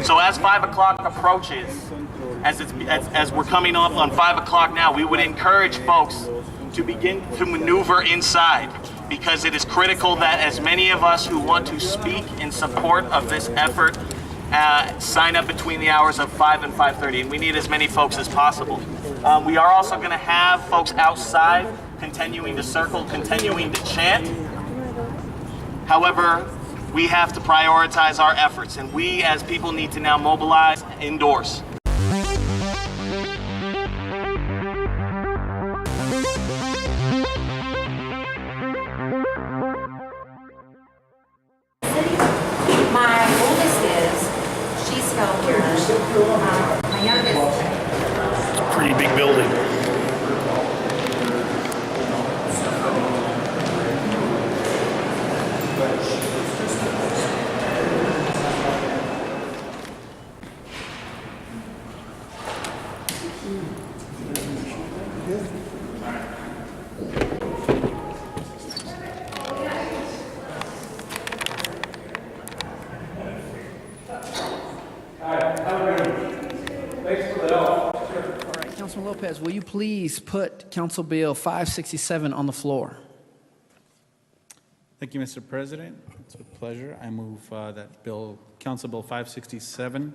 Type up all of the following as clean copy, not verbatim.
So as 5 o'clock approaches, as we're coming up on 5 o'clock now, we would encourage folks to begin to maneuver inside, because it is critical that as many of us who want to speak in support of this effort sign up between the hours of 5 and 5:30, and we need as many folks as possible. We are also going to have folks outside continuing to circle, continuing to chant. However, we have to prioritize our efforts, and we as people need to now mobilize indoors. My oldest she's still here. My youngest. Pretty big building. Councilman Lopez, will you please put Council Bill 567 on the floor? Thank you, Mr. President. It's a pleasure. I move that Council Bill 567,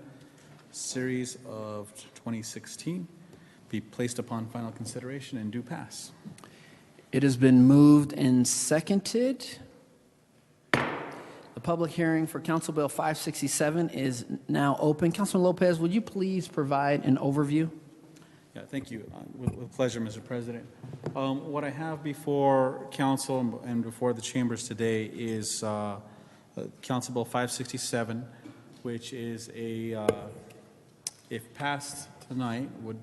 series of 2016, be placed upon final consideration and do pass. It has been moved and seconded. The public hearing for Council Bill 567 is now open. Councilman Lopez, would you please provide an overview? Yeah, thank you. With pleasure, Mr. President. What I have before Council and before the chambers today is Council Bill 567, which is if passed tonight, would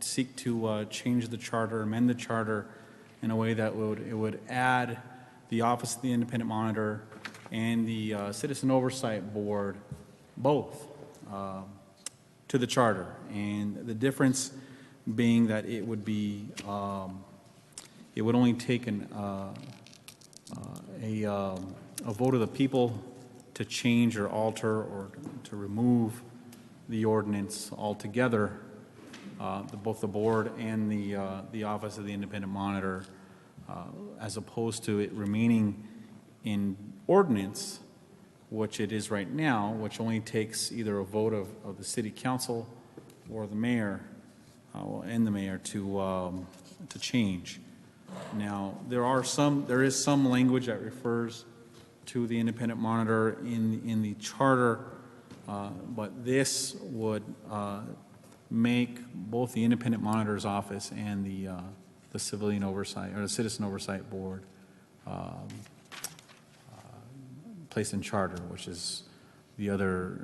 seek to change the charter, amend the charter in a way that it would add the Office of the Independent Monitor and the Citizen Oversight Board both to the charter, and the difference being that it would be it would only take a vote of the people to change or alter or to remove the ordinance altogether. Both the board and the Office of the Independent Monitor, as opposed to it remaining in ordinance, which it is right now, which only takes either a vote of the city council or the mayor and the mayor to change. Now, there is some language that refers to the independent monitor in the charter, but this would make both the independent monitor's office and the civilian oversight or the citizen oversight board placed in charter, which is the other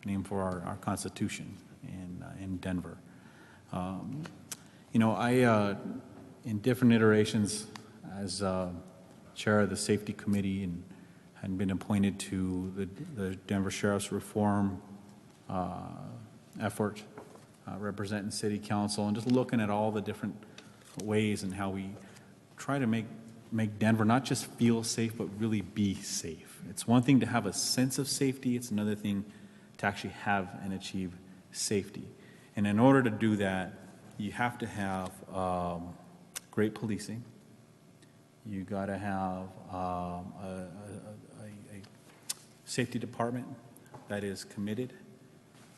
name for our Constitution in Denver. You know, I in different iterations as chair of the safety committee and had been appointed to the Denver Sheriff's Reform effort, representing city council, and just looking at all the different ways and how we try to make Denver not just feel safe, but really be safe. It's one thing to have a sense of safety. It's another thing to actually have and achieve safety. And in order to do that, you have to have great policing. You got to have a safety department that is committed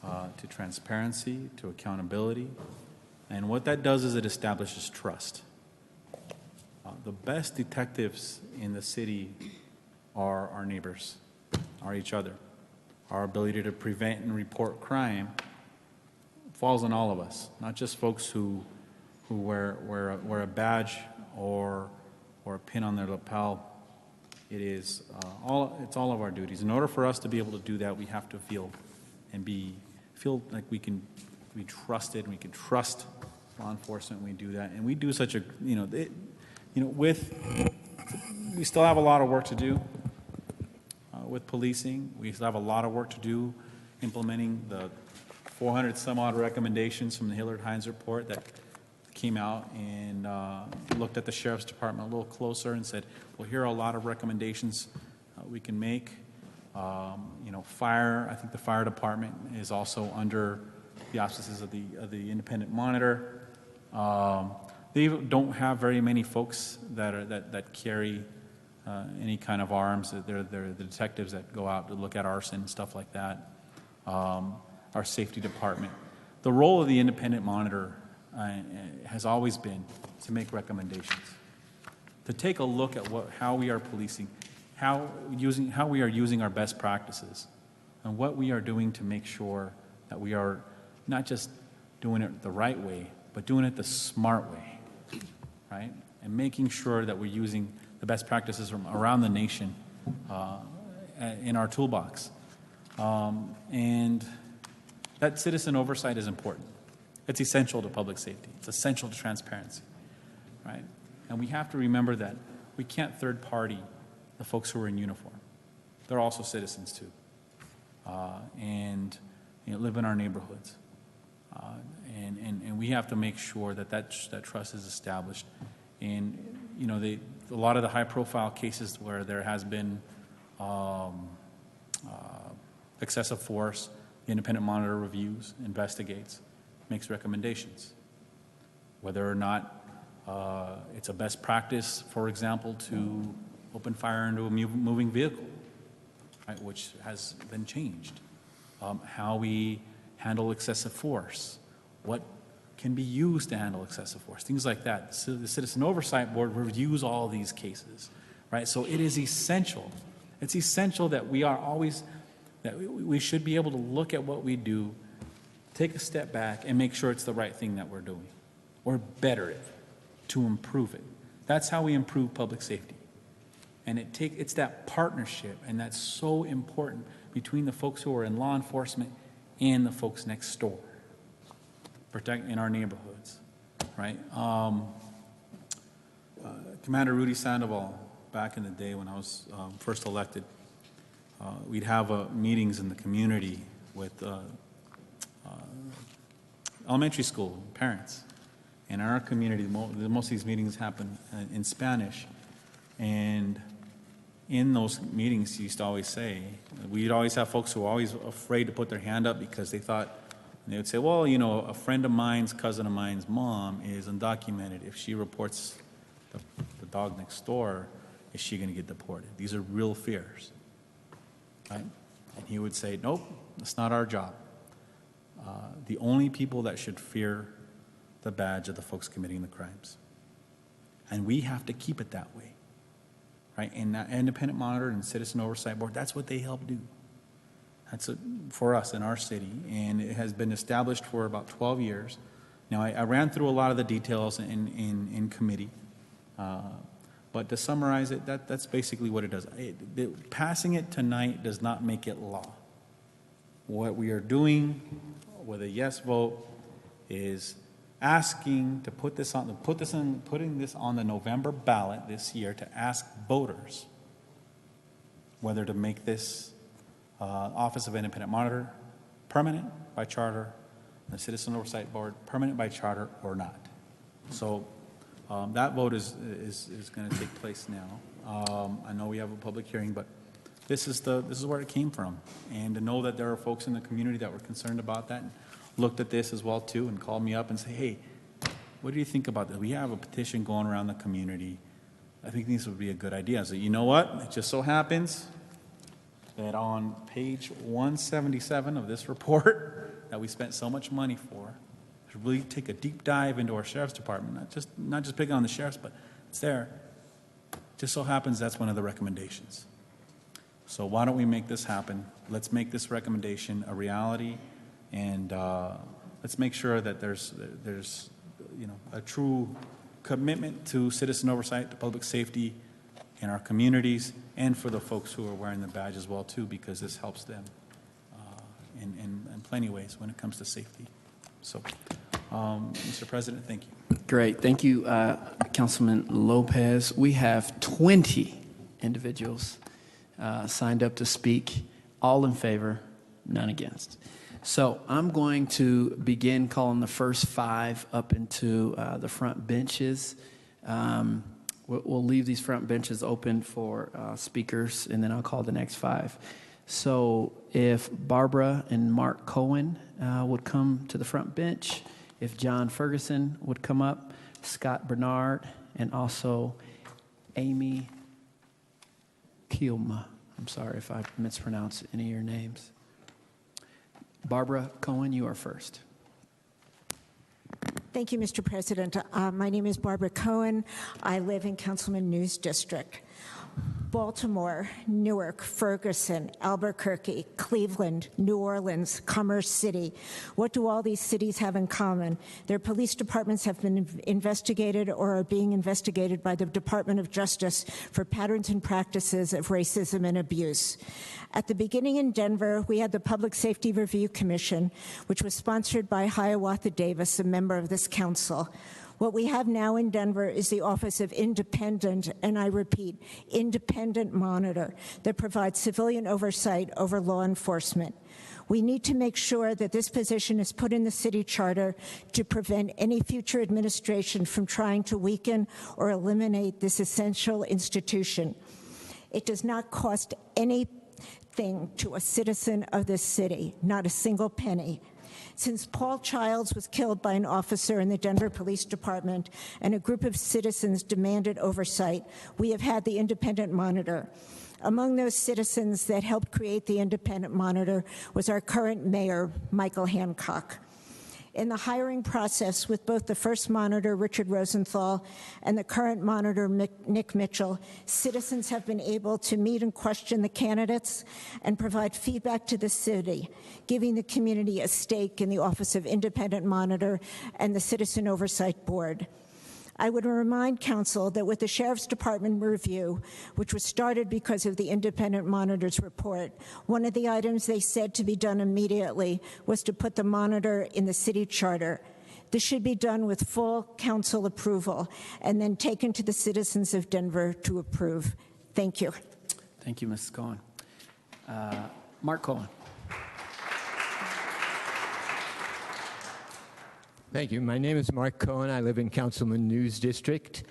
to transparency, to accountability. And what that does is it establishes trust. The best detectives in the city are our neighbors, are each other. Our ability to prevent and report crime falls on all of us, not just folks who wear a badge or a pin on their lapel. It's all of our duties. In order for us to be able to do that, we have to feel like we can be trusted, and we can trust law enforcement when we do that. And we do such a, we still have a lot of work to do with policing. We still have a lot of work to do implementing the 400 some odd recommendations from the Hillard Hines report that came out and looked at the Sheriff's Department a little closer and said, well, here are a lot of recommendations we can make. Fire, I think the fire department is also under the auspices of the independent monitor. They don't have very many folks that carry any kind of arms. They're the detectives that go out to look at arson and stuff like that. Our safety department. The role of the independent monitor has always been to make recommendations, to take a look at how we are policing, how we are using our best practices, and what we are doing to make sure that we are not just doing it the right way, but doing it the smart way, right? And making sure that we're using the best practices from around the nation in our toolbox. And that citizen oversight is important. It's essential to public safety. It's essential to transparency, right? And we have to remember that we can't third party the folks who are in uniform. They're also citizens too, and live in our neighborhoods. And we have to make sure that trust is established. And a lot of the high-profile cases where there has been excessive force, the independent monitor reviews, investigates, makes recommendations. Whether or not it's a best practice, for example, to open fire into a moving vehicle, right, which has been changed. How we handle excessive force, what can be used to handle excessive force, things like that. So the Citizen Oversight Board reviews all these cases, right? So it is essential. It's essential that we should be able to look at what we do, take a step back, and make sure it's the right thing that we're doing, or better it, to improve it. That's how we improve public safety. And it's that partnership, and that's so important between the folks who are in law enforcement and the folks next door, in our neighborhoods, right? Commander Rudy Sandoval, back in the day when I was first elected, we'd have meetings in the community with elementary school parents. And in our community, most of these meetings happen in Spanish. And in those meetings, he used to always say, we'd always have folks who were always afraid to put their hand up because they would say, well, a friend of mine's, cousin of mine's mom is undocumented. If she reports the dog next door, is she going to get deported? These are real fears, right? And he would say, nope, that's not our job. The only people that should fear the badge are the folks committing the crimes. And we have to keep it that way, right? And that independent monitor and citizen oversight board, that's what they help do. That's for us in our city, and it has been established for about 12 years. Now, I ran through a lot of the details in committee, but to summarize it, that's basically what it does. Passing it tonight does not make it law. What we are doing with a yes vote is asking to putting this on the November ballot this year to ask voters whether to make this Office of Independent Monitor permanent by charter, the Citizen Oversight Board permanent by charter or not. So that vote is going to take place now. I know we have a public hearing, but this is where it came from. And to know that there are folks in the community that were concerned about that and looked at this as well too and called me up and say, hey, what do you think about this? We have a petition going around the community. I think this would be a good idea. So you know what? It just so happens that on page 177 of this report that we spent so much money for, to really take a deep dive into our sheriff's department, not just picking on the sheriffs, but it's there. Just so happens that's one of the recommendations. So why don't we make this happen? Let's make this recommendation a reality, and let's make sure that there's a true commitment to citizen oversight, to public safety in our communities, and for the folks who are wearing the badge as well too, because this helps them in plenty of ways when it comes to safety. So, Mr. President, thank you. Great. Thank you, Councilman Lopez. We have 20 individuals signed up to speak, all in favor, none against. So I'm going to begin calling the first 5 up into the front benches. We'll leave these front benches open for speakers, and then I'll call the next 5. So if Barbara and Mark Cohen would come to the front bench, if John Ferguson would come up, Scott Bernard, and also Amy Kielma. I'm sorry if I mispronounce any of your names. Barbara Cohen, you are first. Thank you, Mr. President. My name is Barbara Cohen. I live in Councilman News District. Baltimore, Newark, Ferguson, Albuquerque, Cleveland, New Orleans, Commerce City. What do all these cities have in common? Their police departments have been investigated or are being investigated by the Department of Justice for patterns and practices of racism and abuse. At the beginning in Denver, we had the Public Safety Review Commission, which was sponsored by Hiawatha Davis, a member of this council. What we have now in Denver is the Office of Independent, and I repeat, Independent Monitor that provides civilian oversight over law enforcement. We need to make sure that this position is put in the city charter to prevent any future administration from trying to weaken or eliminate this essential institution. It does not cost anything to a citizen of this city, not a single penny. Since Paul Childs was killed by an officer in the Denver Police Department and a group of citizens demanded oversight, we have had the Independent Monitor. Among those citizens that helped create the Independent Monitor was our current mayor, Michael Hancock. In the hiring process with both the first monitor, Richard Rosenthal, and the current monitor, Nick Mitchell, citizens have been able to meet and question the candidates and provide feedback to the city, giving the community a stake in the Office of Independent Monitor and the Citizen Oversight Board. I would remind Council that with the Sheriff's Department review, which was started because of the Independent Monitor's report, one of the items they said to be done immediately was to put the monitor in the city charter. This should be done with full Council approval and then taken to the citizens of Denver to approve. Thank you. Thank you, Mrs. Cohen. Mark Cohen. Thank you. My name is Mark Cohen. I live in Councilman News District.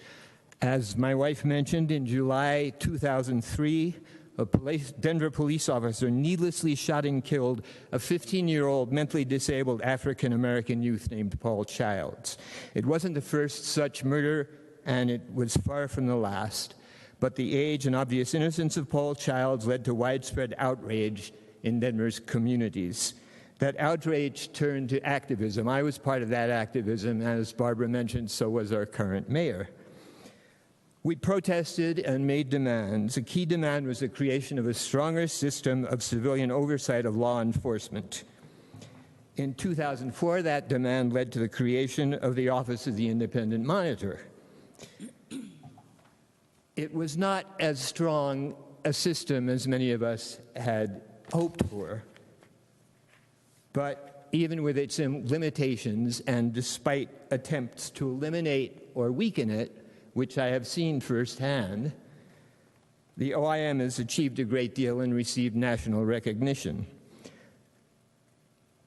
As my wife mentioned, in July 2003, a Denver police officer needlessly shot and killed a 15-year-old mentally disabled African-American youth named Paul Childs. It wasn't the first such murder, and it was far from the last, but the age and obvious innocence of Paul Childs led to widespread outrage in Denver's communities. That outrage turned to activism. I was part of that activism, as Barbara mentioned, so was our current mayor. We protested and made demands. A key demand was the creation of a stronger system of civilian oversight of law enforcement. In 2004, that demand led to the creation of the Office of the Independent Monitor. It was not as strong a system as many of us had hoped for. But even with its limitations, and despite attempts to eliminate or weaken it, which I have seen firsthand, the OIM has achieved a great deal and received national recognition.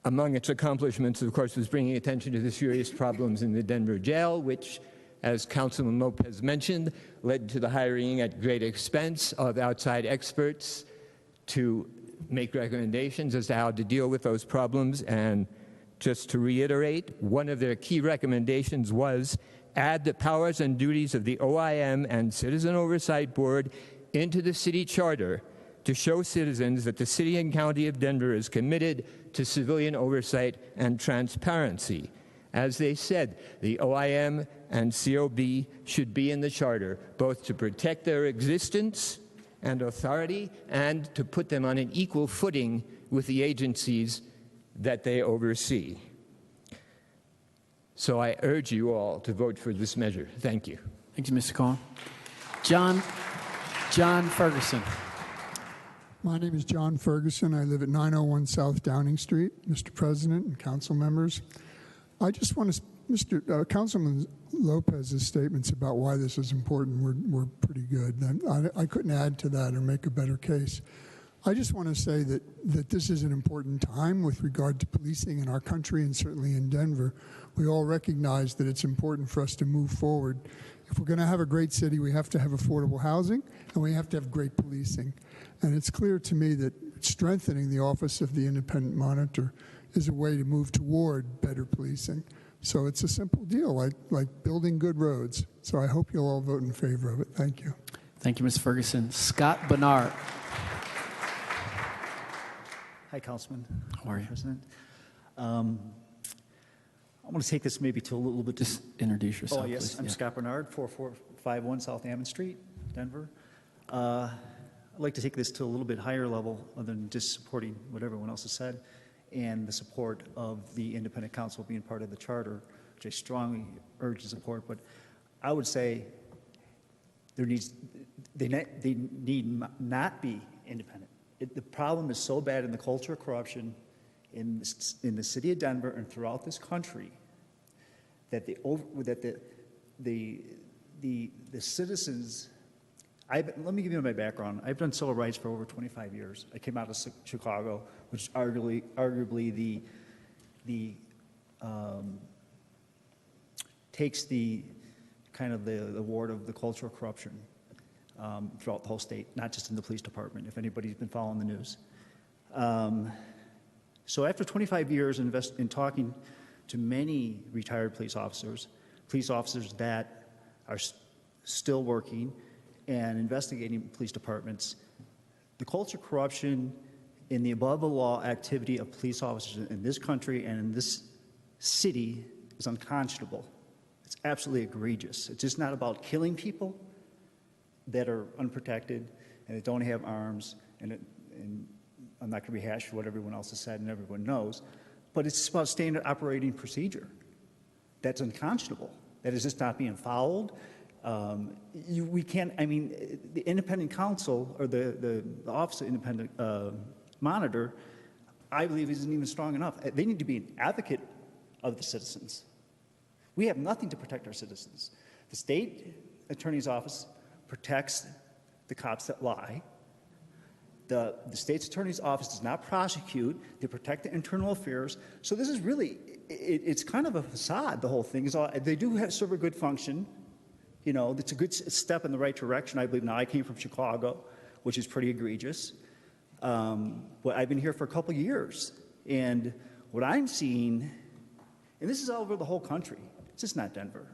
Among its accomplishments, of course, was bringing attention to the serious problems in the Denver jail, which, as Councilman Lopez mentioned, led to the hiring at great expense of outside experts to make recommendations as to how to deal with those problems. And just to reiterate, one of their key recommendations was add the powers and duties of the OIM and Citizen Oversight Board into the city charter to show citizens that the city and county of Denver is committed to civilian oversight and transparency. As they said, the OIM and COB should be in the charter, both to protect their existence and authority, and to put them on an equal footing with the agencies that they oversee. So I urge you all to vote for this measure. Thank you. Thank you, Mr. Cohen. John Ferguson. My name is John Ferguson. I live at 901 South Downing Street. Mr. President and council members, I just want to, Councilman Lopez's statements about why this is important were pretty good. I couldn't add to that or make a better case. I just want to say that this is an important time with regard to policing in our country and certainly in Denver. We all recognize that it's important for us to move forward. If we're going to have a great city, we have to have affordable housing and we have to have great policing. And it's clear to me that strengthening the office of the independent monitor is a way to move toward better policing. So it's a simple deal, like building good roads. So I hope you'll all vote in favor of it. Thank you. Thank you, Ms. Ferguson. Scott Bernard. Hi, Councilman. How are you? President. I want to take this maybe to a little bit. Just introduce yourself, Oh, yes. please. I'm Yeah. Scott Bernard, 4451 South Ammon Street, Denver. I'd like to take this to a little bit higher level other than just supporting what everyone else has said and the support of the independent council being part of the charter, which I strongly urge to support. But I would say they need not be independent. The problem is so bad in the culture of corruption in the city of Denver and throughout this country that the citizens. Let me give you my background. I've done civil rights for over 25 years. I came out of Chicago, which is arguably takes the kind of the ward of the culture of corruption throughout the whole state, not just in the police department, if anybody's been following the news. So after 25 years in talking to many retired police officers that are still working and investigating police departments, the culture of corruption in the above the law activity of police officers in this country and in this city is unconscionable. It's absolutely egregious. It's just not about killing people that are unprotected and that don't have arms, and I'm not going to rehash what everyone else has said and everyone knows, but it's about standard operating procedure. That's unconscionable. That is just not being followed. We can't, I mean, the independent counsel or the Office of Independent Monitor, I believe, isn't even strong enough. They need to be an advocate of the citizens. We have nothing to protect our citizens. The state attorney's office protects the cops that lie. The state's attorney's office does not prosecute. They protect the internal affairs. So this is really, it's kind of a facade, the whole thing. They do serve a good function. You know, it's a good step in the right direction, I believe. Now, I came from Chicago, which is pretty egregious. But I've been here for a couple years. And what I'm seeing, and this is all over the whole country, it's just not Denver.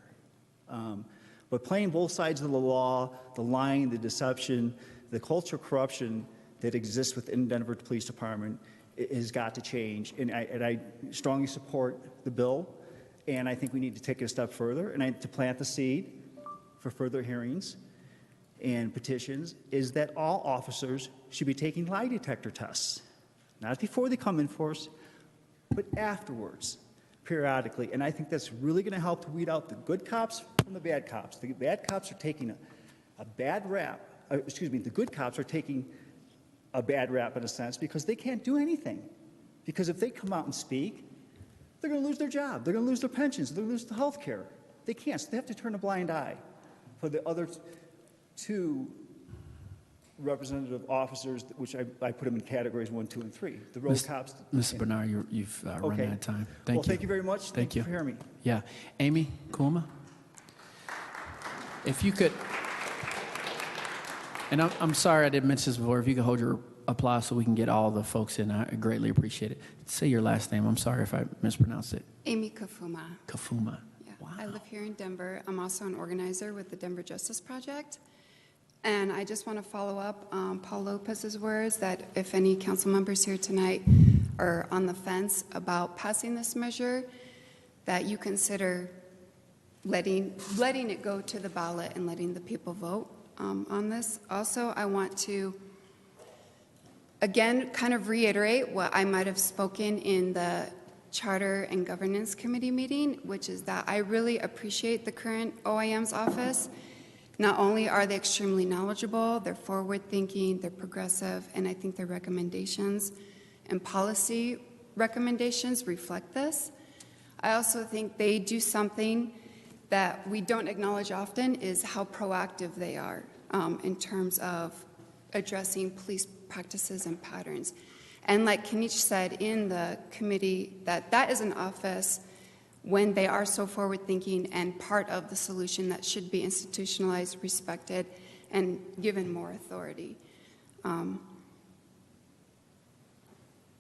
But playing both sides of the law, the lying, the deception, the culture of corruption that exists within Denver Police Department has got to change. And I strongly support the bill. And I think we need to take it a step further and to plant the seed for further hearings and petitions is that all officers should be taking lie detector tests, not before they come in force, but afterwards, periodically. And I think that's really going to help to weed out the good cops from the bad cops. The bad cops are taking a bad rap. The good cops are taking a bad rap in a sense because they can't do anything. Because if they come out and speak, they're going to lose their job. They're going to lose their pensions. They're going to lose the health care. They can't. So they have to turn a blind eye. For the other two representative officers, which I put them in categories 1, 2, and 3, the road cops. Mr. Bernard, you've run out of time. Thank you. Well, thank you very much. Thank you for hearing me. Yeah. Amy Kuma, if you could, and I'm sorry I didn't mention this before, if you could hold your applause so we can get all the folks in, I greatly appreciate it. Say your last name. I'm sorry if I mispronounced it. Amy Kafuma. Kafuma. Yeah. Wow. I live here in Denver. I'm also an organizer with the Denver Justice Project. And I just want to follow up Paul Lopez's words that if any council members here tonight are on the fence about passing this measure, that you consider letting it go to the ballot and letting the people vote on this. Also, I want to, again, kind of reiterate what I might have spoken in the Charter and Governance Committee meeting, which is that I really appreciate the current OIM's office. Not only are they extremely knowledgeable, they're forward-thinking, they're progressive, and I think their recommendations and policy recommendations reflect this. I also think they do something that we don't acknowledge often is how proactive they are in terms of addressing police practices and patterns. And like Kanish said in the committee, that is an office when they are so forward-thinking and part of the solution that should be institutionalized, respected, and given more authority.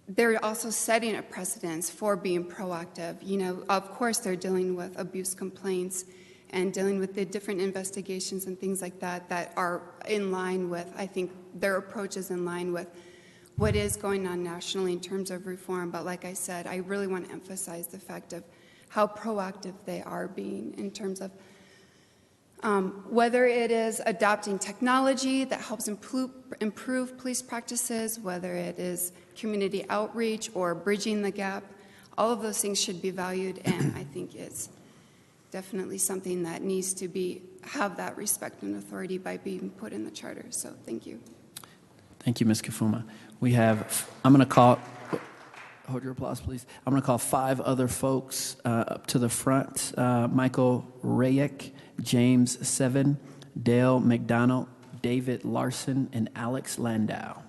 they're also setting a precedence for being proactive. You know, of course, they're dealing with abuse complaints and dealing with the different investigations and things like that that are in line with, I think, their approach is in line with what is going on nationally in terms of reform. But like I said, I really want to emphasize the fact of how proactive they are being in terms of whether it is adopting technology that helps improve police practices, whether it is community outreach or bridging the gap. All of those things should be valued, and I think it's definitely something that needs to have that respect and authority by being put in the charter. So thank you. Thank you, Ms. Kafuma. I'm going to call, hold your applause, please. I'm going to call 5 other folks up to the front. Michael Rayek, James Seven, Dale McDonald, David Larson, and Alex Landau.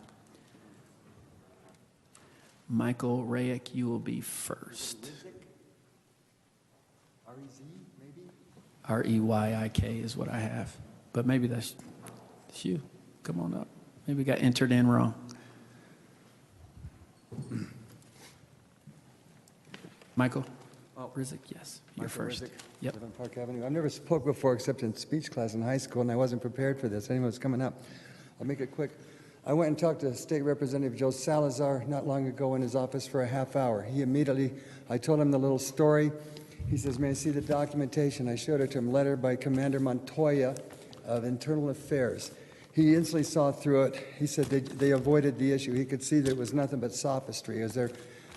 Michael Rayek, you will be first. R-E-Y-I-K is what I have. But maybe that's you. Come on up. Maybe we got entered in wrong. Michael? Rizek, yes. You're Michael first. Rizek, Yep. live on Park Avenue. I've never spoke before except in speech class in high school, and I wasn't prepared for this. Anyone was coming up. I'll make it quick. I went and talked to State Representative Joe Salazar not long ago in his office for a half hour. I told him the little story. He says, may I see the documentation? I showed it to him, letter by Commander Montoya of Internal Affairs. He instantly saw through it. He said they avoided the issue. He could see that it was nothing but sophistry.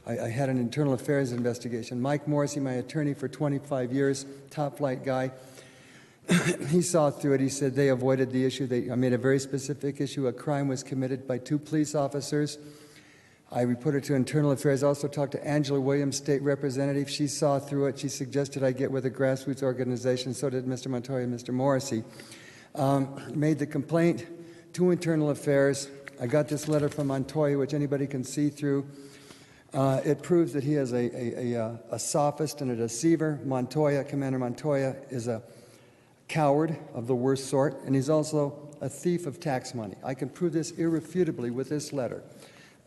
I had an internal affairs investigation. Mike Morrissey, my attorney for 25 years, top flight guy, he saw through it. He said they avoided the issue. I made a very specific issue. A crime was committed by 2 police officers. I reported to Internal Affairs. I also talked to Angela Williams, state representative. She saw through it. She suggested I get with a grassroots organization. So did Mr. Montoya and Mr. Morrissey. Made the complaint to Internal Affairs. I got this letter from Montoya, which anybody can see through. It proves that he is a sophist and a deceiver. Commander Montoya, is a coward of the worst sort, and he's also a thief of tax money. I can prove this irrefutably with this letter.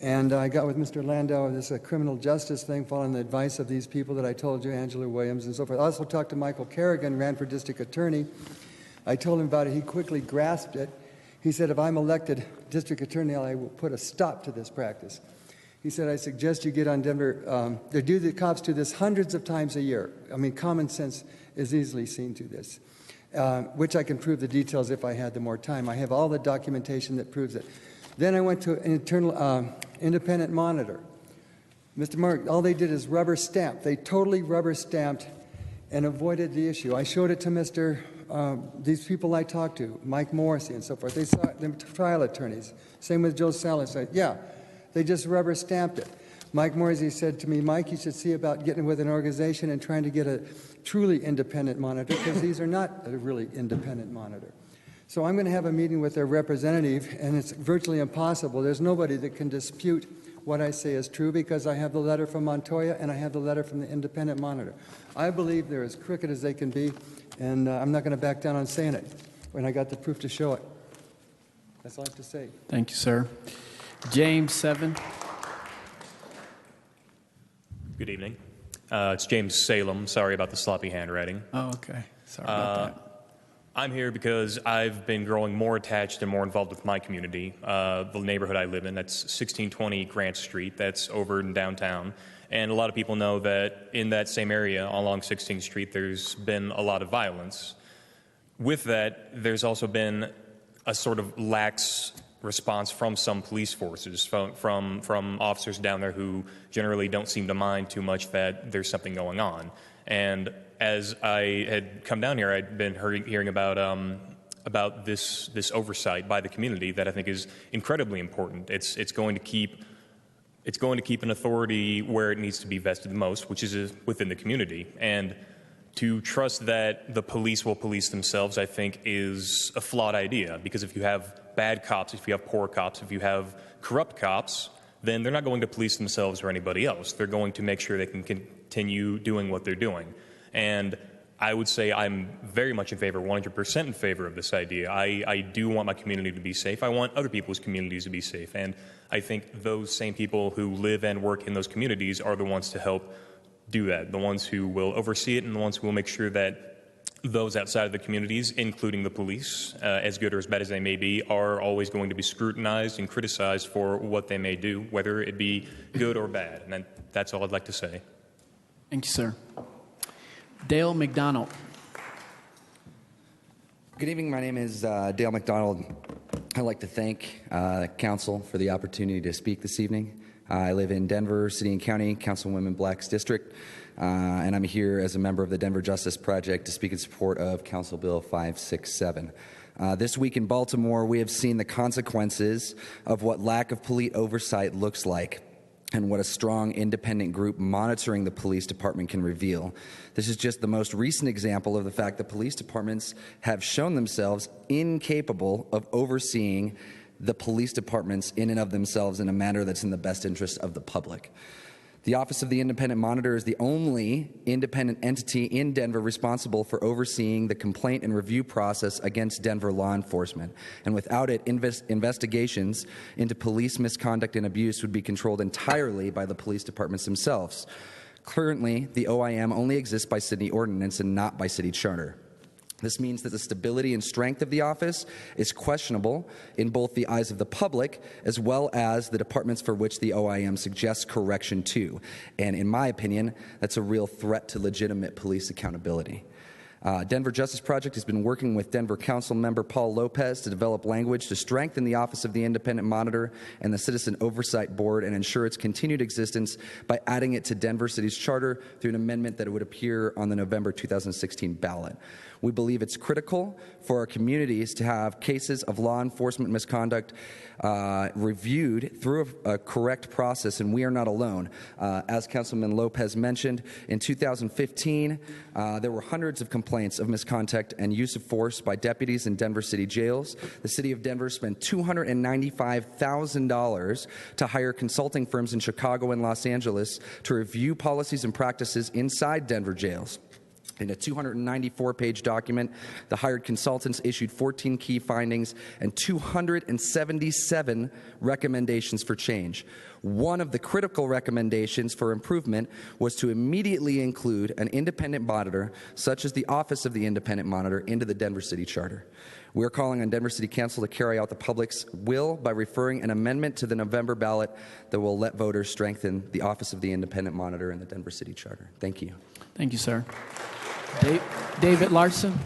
And I got with Mr. Landau, this criminal justice thing, following the advice of these people that I told you, Angela Williams and so forth. I also talked to Michael Kerrigan, ran for district attorney. I told him about it. He quickly grasped it. He said, if I'm elected district attorney, I will put a stop to this practice. He said, I suggest you get on Denver. The cops do this hundreds of times a year. I mean, common sense is easily seen to this, which I can prove the details if I had the more time. I have all the documentation that proves it. Then I went to an internal independent monitor. Mr. Mark, all they did is rubber stamp. They totally rubber stamped and avoided the issue. I showed it to these people I talked to, Mike Morrissey and so forth. They saw it, the trial attorneys. Same with Joe Salazar. Yeah, they just rubber stamped it. Mike Morrissey said to me, Mike, you should see about getting with an organization and trying to get a truly independent monitor, because these are not a really independent monitor. So I'm going to have a meeting with their representative, and it's virtually impossible. There's nobody that can dispute what I say is true, because I have the letter from Montoya and I have the letter from the independent monitor. I believe they're as crooked as they can be, and I'm not going to back down on saying it when I got the proof to show it. That's all I have to say. Thank you, sir. James Seven. Good evening. It's James Salem. Sorry about the sloppy handwriting. Oh, okay. Sorry about that. I'm here because I've been growing more attached and more involved with my community, the neighborhood I live in. That's 1620 Grant Street. That's over in downtown. And a lot of people know that in that same area along 16th Street, there's been a lot of violence. With that, there's also been a sort of lax response from some police forces, from officers down there who generally don't seem to mind too much that there's something going on. And as I had come down here, I'd been hearing about this oversight by the community that I think is incredibly important. It's going to keep an authority where it needs to be vested the most, which is within the community. And to trust that the police will police themselves, I think, is a flawed idea. Because if you have bad cops, if you have poor cops, if you have corrupt cops, then they're not going to police themselves or anybody else. They're going to make sure they can continue doing what they're doing. And I would say I'm very much in favor, 100% in favor of this idea. I do want my community to be safe. I want other people's communities to be safe. And I think those same people who live and work in those communities are the ones to help do that, the ones who will oversee it and the ones who will make sure that those outside of the communities, including the police, as good or as bad as they may be, are always going to be scrutinized and criticized for what they may do, whether it be good or bad. And that's all I'd like to say. Thank you, sir. Dale McDonald. Good evening. My name is Dale McDonald. I'd like to thank Council for the opportunity to speak this evening. I live in Denver City and County, Councilwoman Black's district, and I'm here as a member of the Denver Justice Project to speak in support of Council Bill 567. This week in Baltimore, we have seen the consequences of what lack of police oversight looks like and what a strong independent group monitoring the police department can reveal. This is just the most recent example of the fact that police departments have shown themselves incapable of overseeing the police departments in and of themselves in a manner that's in the best interest of the public. The Office of the Independent Monitor is the only independent entity in Denver responsible for overseeing the complaint and review process against Denver law enforcement. And without it, investigations into police misconduct and abuse would be controlled entirely by the police departments themselves. Currently, the OIM only exists by city ordinance and not by city charter. This means that the stability and strength of the office is questionable in both the eyes of the public as well as the departments for which the OIM suggests correction to. And in my opinion, that's a real threat to legitimate police accountability. Denver Justice Project has been working with Denver Council member Paul Lopez to develop language to strengthen the Office of the Independent Monitor and the Citizen Oversight Board and ensure its continued existence by adding it to Denver City's charter through an amendment that would appear on the November 2016 ballot. We believe it's critical for our communities to have cases of law enforcement misconduct reviewed through a correct process, and we are not alone. As Councilman Lopez mentioned, in 2015, there were hundreds of complaints of misconduct and use of force by deputies in Denver City jails. The City of Denver spent $295,000 to hire consulting firms in Chicago and Los Angeles to review policies and practices inside Denver jails. In a 294-page document, the hired consultants issued 14 key findings and 277 recommendations for change. One of the critical recommendations for improvement was to immediately include an independent monitor, such as the Office of the Independent Monitor, into the Denver City Charter. We are calling on Denver City Council to carry out the public's will by referring an amendment to the November ballot that will let voters strengthen the Office of the Independent Monitor and the Denver City Charter. Thank you. Thank you, sir. David Larson.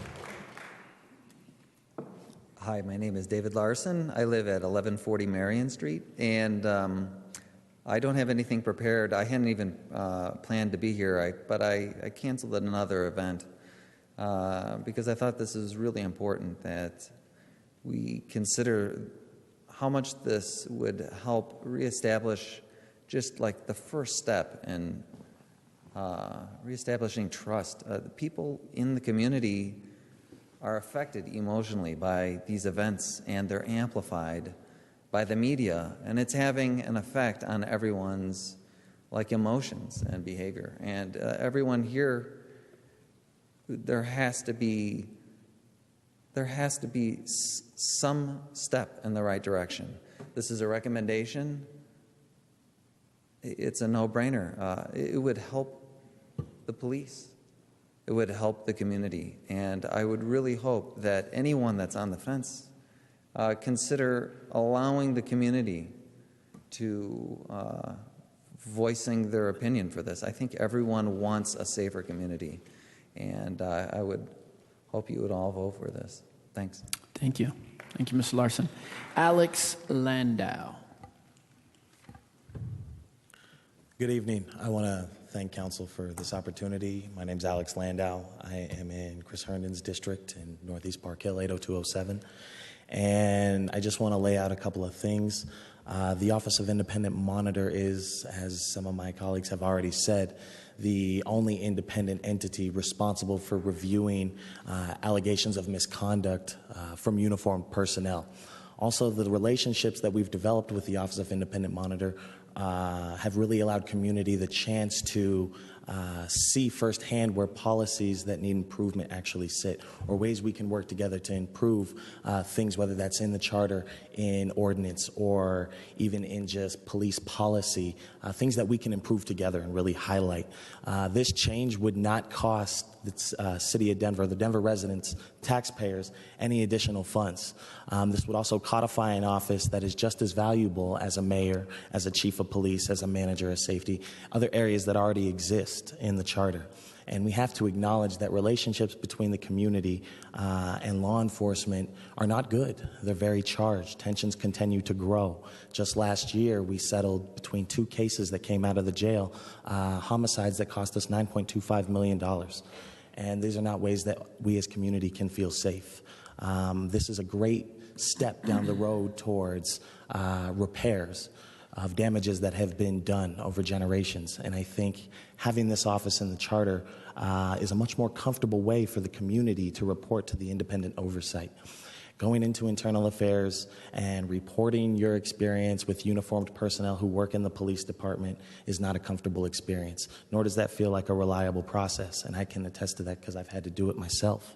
Hi, my name is David Larson. I live at 1140 Marion Street, and I don't have anything prepared. I hadn't even planned to be here, but I canceled another event because I thought this is really important that we consider how much this would help reestablish just like the first step in reestablishing trust. The people in the community are affected emotionally by these events, and they're amplified by the media, and it's having an effect on everyone's emotions and behavior. And everyone here, there has to be some step in the right direction. This is a recommendation. It's a no-brainer. It would help the police. It would help the community. And I would really hope that anyone that's on the fence consider allowing the community to voicing their opinion for this. I think everyone wants a safer community. And I would hope you would all vote for this. Thanks. Thank you. Thank you, Mr. Larson. Alex Landau. Good evening. I want to thank Council for this opportunity. My name is Alex Landau. I am in Chris Herndon's district in Northeast Park Hill, 80207. And I just want to lay out a couple of things. The Office of Independent Monitor is, as some of my colleagues have already said, the only independent entity responsible for reviewing allegations of misconduct from uniformed personnel. Also, the relationships that we've developed with the Office of Independent Monitor have really allowed community the chance to see firsthand where policies that need improvement actually sit, or ways we can work together to improve things, whether that's in the charter, in ordinance, or even in just police policy, things that we can improve together and really highlight. This change would not cost the city of Denver, the Denver residents, taxpayers, any additional funds. This would also codify an office that is just as valuable as a mayor, as a chief of police, as a manager of safety, other areas that already exist in the charter. And we have to acknowledge that relationships between the community and law enforcement are not good. They're very charged. Tensions continue to grow. Just last year, we settled between 2 cases that came out of the jail, homicides that cost us $9.25 million. And these are not ways that we as community can feel safe. This is a great step down the road towards repairs of damages that have been done over generations. And I think having this office in the charter is a much more comfortable way for the community to report to the independent oversight. Going into internal affairs and reporting your experience with uniformed personnel who work in the police department is not a comfortable experience, nor does that feel like a reliable process. And I can attest to that because I've had to do it myself.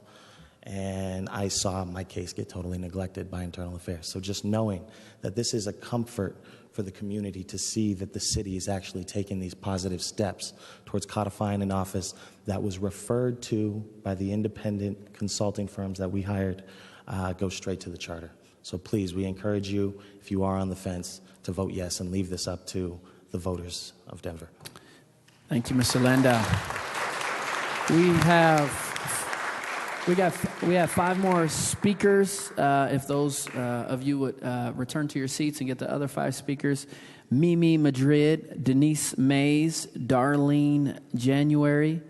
And I saw my case get totally neglected by internal affairs. So just knowing that this is a comfort for the community to see that the city is actually taking these positive steps towards codifying an office that was referred to by the independent consulting firms that we hired go straight to the charter. So please, we encourage you, if you are on the fence, to vote yes and leave this up to the voters of Denver. Thank you, Mr. Landau. We have 5 more speakers. If those of you would return to your seats and get the other 5 speakers: Mimi Madrid, Denise Mays, Darlene January,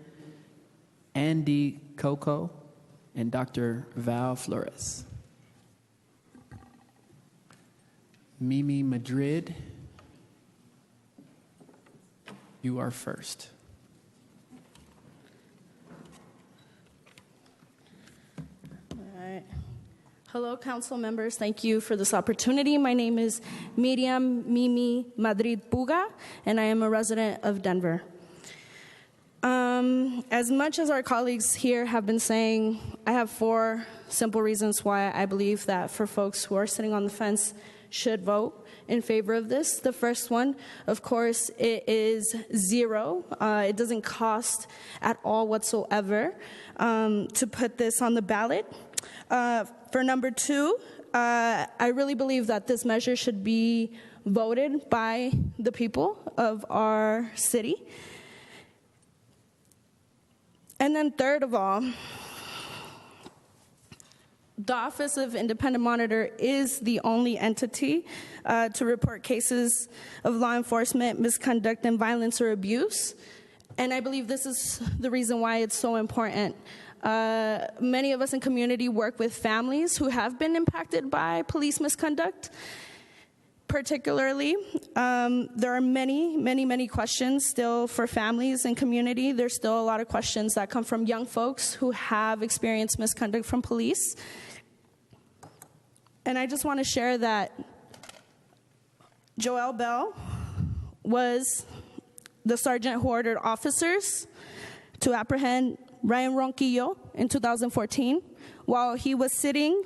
Andy Coco, and Dr. Val Flores. Mimi Madrid, you are first. Hello, council members. Thank you for this opportunity. My name is Miriam Mimi Madrid Puga, and I am a resident of Denver. As much as our colleagues here have been saying, I have 4 simple reasons why I believe that for folks who are sitting on the fence should vote in favor of this. The first one, of course, it is 0. It doesn't cost at all whatsoever to put this on the ballot. For number 2, I really believe that this measure should be voted by the people of our city. And then third of all, the Office of Independent Monitor is the only entity to report cases of law enforcement misconduct and violence or abuse. And I believe this is the reason why it's so important. Many of us in community work with families who have been impacted by police misconduct. Particularly, there are many questions still for families and community. There's still a lot of questions that come from young folks who have experienced misconduct from police. And I just want to share that Joelle Bell was the sergeant who ordered officers to apprehend Ryan Ronquillo in 2014 while he was sitting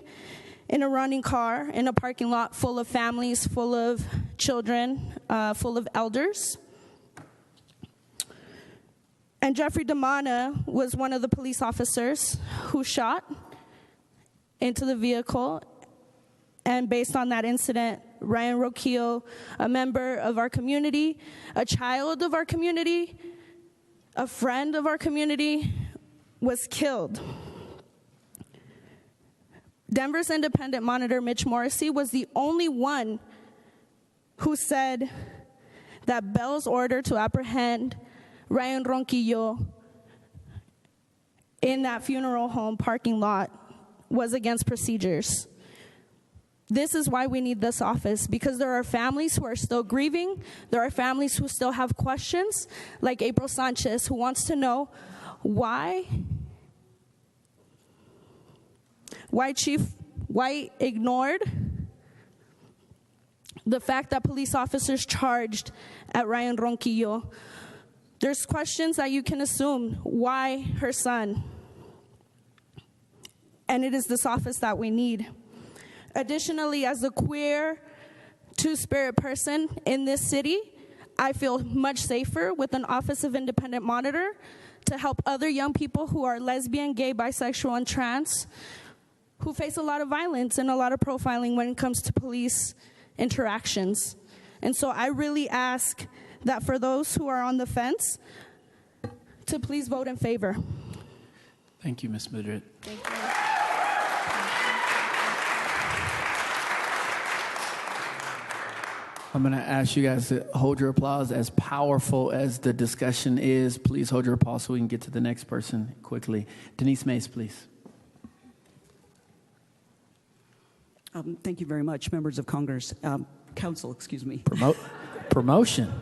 in a running car in a parking lot full of families, full of children, full of elders. And Jeffrey DeMana was one of the police officers who shot into the vehicle. And based on that incident, Ryan Ronquillo, a member of our community, a child of our community, a friend of our community, was killed. Denver's independent monitor, Mitch Morrissey, was the only one who said that Bell's order to apprehend Ryan Ronquillo in that funeral home parking lot was against procedures. This is why we need this office, because there are families who are still grieving. There are families who still have questions, like April Sanchez, who wants to know why Chief White ignored the fact that police officers charged at Ryan Ronquillo There's questions that you can assume. Why her son? And it is this office that we need. Additionally, as a queer, two-spirit person in this city, I feel much safer with an Office of Independent Monitor to help other young people who are lesbian, gay, bisexual, and trans, who face a lot of violence and a lot of profiling when it comes to police interactions. And so I really ask that for those who are on the fence, to please vote in favor. Thank you, Ms. Madrid. Thank you. I'm going to ask you guys to hold your applause. As powerful as the discussion is, please hold your applause so we can get to the next person quickly. Denise Mays, please. Thank you very much, members of Congress. Council, excuse me. Promotion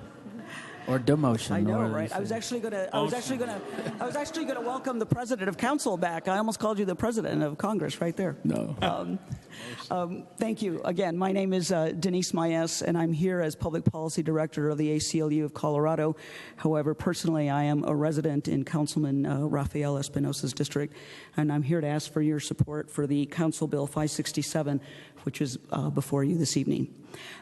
or demotion. I know, right? I was actually going to welcome the president of council back. I almost called you the president of Congress right there. No. Thank you. Again, my name is Denise Mayes, and I'm here as Public Policy Director of the ACLU of Colorado. However, personally, I am a resident in Councilman Rafael Espinosa's district, and I'm here to ask for your support for the Council Bill 567, which is before you this evening.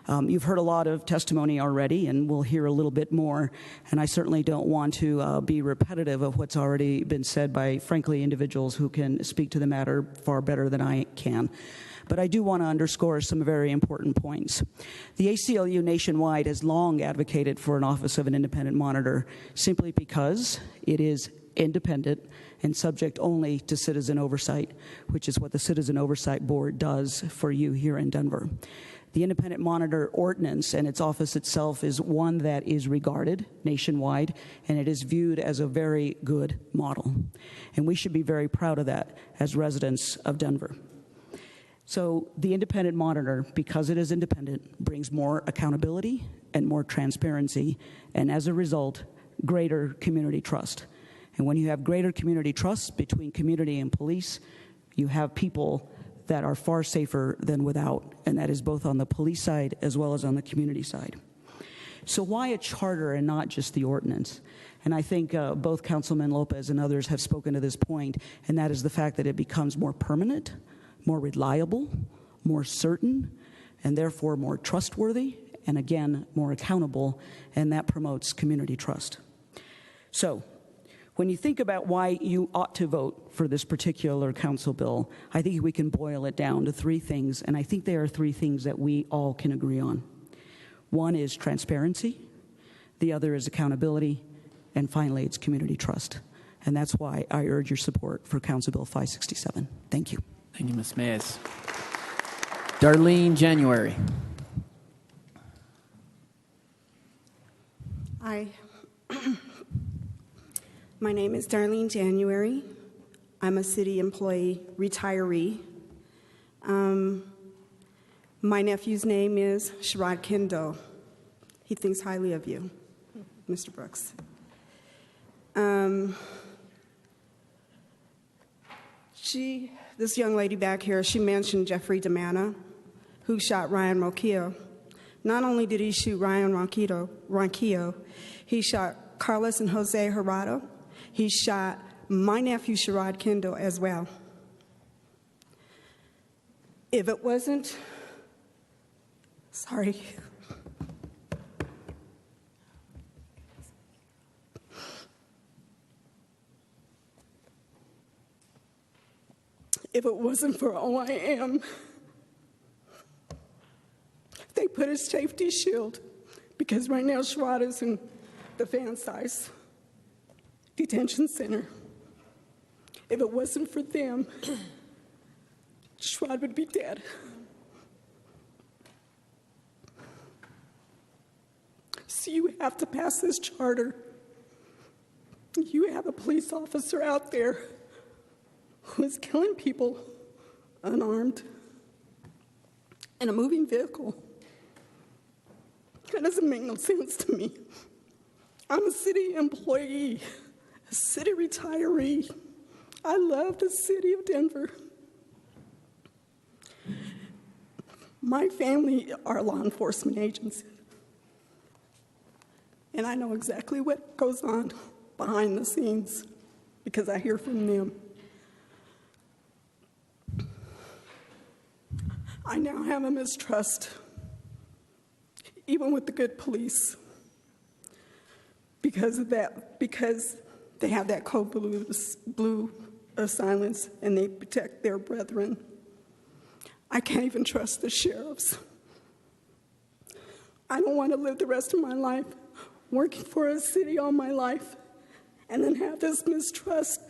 You've heard a lot of testimony already, and we'll hear a little bit more, and I certainly don't want to be repetitive of what's already been said by, frankly, individuals who can speak to the matter far better than I can. But I do want to underscore some very important points. The ACLU nationwide has long advocated for an Office of an Independent Monitor simply because it is independent and subject only to citizen oversight, which is what the Citizen Oversight Board does for you here in Denver. The Independent Monitor Ordinance and its office itself is one that is regarded nationwide, and it is viewed as a very good model. And we should be very proud of that as residents of Denver. So the Independent Monitor, because it is independent, brings more accountability and more transparency, and as a result, greater community trust. And when you have greater community trust between community and police, you have people that are far safer than without, and that is both on the police side as well as on the community side. So why a charter and not just the ordinance? And I think both Councilman Lopez and others have spoken to this point, and that is the fact that it becomes more permanent, more reliable, more certain, and therefore more trustworthy, and again, more accountable, and that promotes community trust. So, when you think about why you ought to vote for this particular council bill, I think we can boil it down to three things, and I think there are three things that we all can agree on. One is transparency, the other is accountability, and finally, it's community trust. And that's why I urge your support for Council Bill 567. Thank you. Thank you, Ms. Mays. Darlene January. Hi. My name is Darlene January. I'm a city employee, retiree. My nephew's name is Sherrod Kendall. He thinks highly of you, Mr. Brooks. This young lady back here, she mentioned Jeffrey DeManna, who shot Ryan Ronquillo. Not only did he shoot Ryan Ronquillo, he shot Carlos and Jose Gerardo. He shot my nephew, Sherrod Kendall, as well. If it wasn't, sorry. If it wasn't for OIM, they put a safety shield, because right now Sherrod is in the Van Size Detention Center. If it wasn't for them, Sherrod would be dead. So you have to pass this charter. You have a police officer out there who is killing people unarmed in a moving vehicle. That doesn't make no sense to me. I'm a city employee, a city retiree. I love the city of Denver. My family are law enforcement agents. And I know exactly what goes on behind the scenes because I hear from them. I now have a mistrust, even with the good police, because of that, because they have that code blue of silence and they protect their brethren. I can't even trust the sheriffs. I don't want to live the rest of my life working for a city all my life and then have this mistrust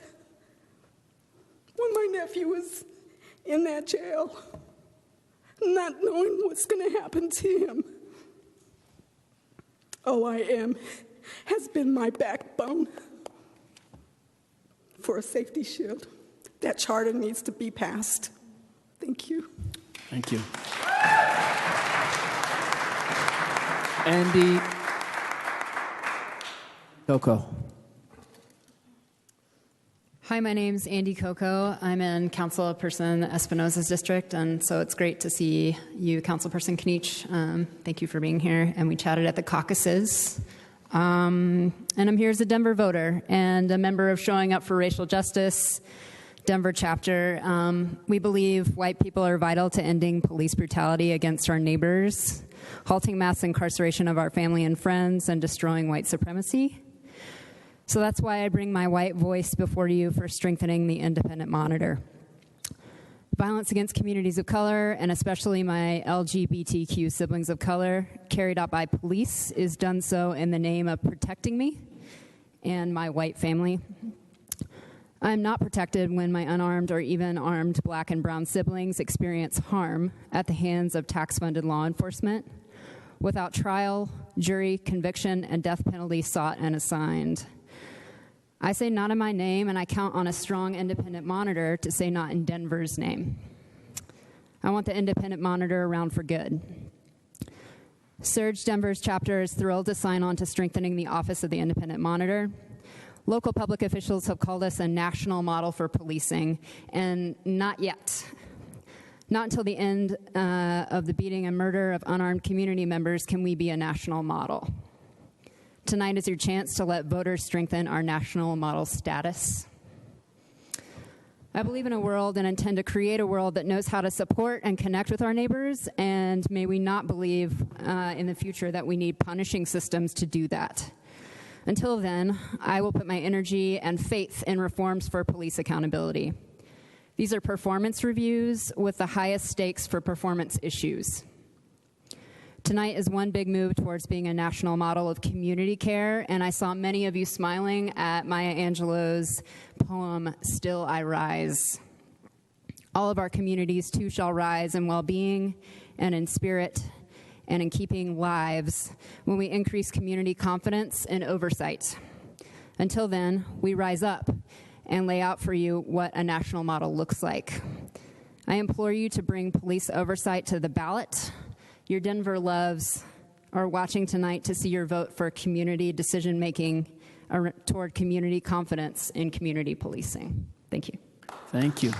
when my nephew was in that jail, not knowing what's going to happen to him. OIM has been my backbone for a safety shield. That charter needs to be passed. Thank you. Thank you. Andy Coco. Hi, my name's Andy Coco. I'm in Councilperson Espinosa's district, and so it's great to see you, Councilperson Kniech. Thank you for being here, and we chatted at the caucuses. And I'm here as a Denver voter and a member of Showing Up for Racial Justice, Denver chapter. We believe white people are vital to ending police brutality against our neighbors, halting mass incarceration of our family and friends, and destroying white supremacy. So that's why I bring my white voice before you for strengthening the independent monitor. Violence against communities of color, and especially my LGBTQ siblings of color, carried out by police, is done so in the name of protecting me and my white family. I'm not protected when my unarmed or even armed black and brown siblings experience harm at the hands of tax-funded law enforcement without trial, jury, conviction, and death penalty sought and assigned. I say not in my name, and I count on a strong independent monitor to say not in Denver's name. I want the independent monitor around for good. Surge Denver's chapter is thrilled to sign on to strengthening the office of the independent monitor. Local public officials have called us a national model for policing, and not yet. Not until the end of the beating and murder of unarmed community members can we be a national model. Tonight is your chance to let voters strengthen our national model status. I believe in a world and intend to create a world that knows how to support and connect with our neighbors, and may we not believe in the future that we need punishing systems to do that. Until then, I will put my energy and faith in reforms for police accountability. These are performance reviews with the highest stakes for performance issues. Tonight is one big move towards being a national model of community care, and I saw many of you smiling at Maya Angelou's poem, Still I Rise. All of our communities too shall rise in well-being and in spirit and in keeping lives when we increase community confidence and oversight. Until then, we rise up and lay out for you what a national model looks like. I implore you to bring police oversight to the ballot. Your Denver loves are watching tonight to see your vote for community decision-making toward community confidence in community policing. Thank you. Thank you.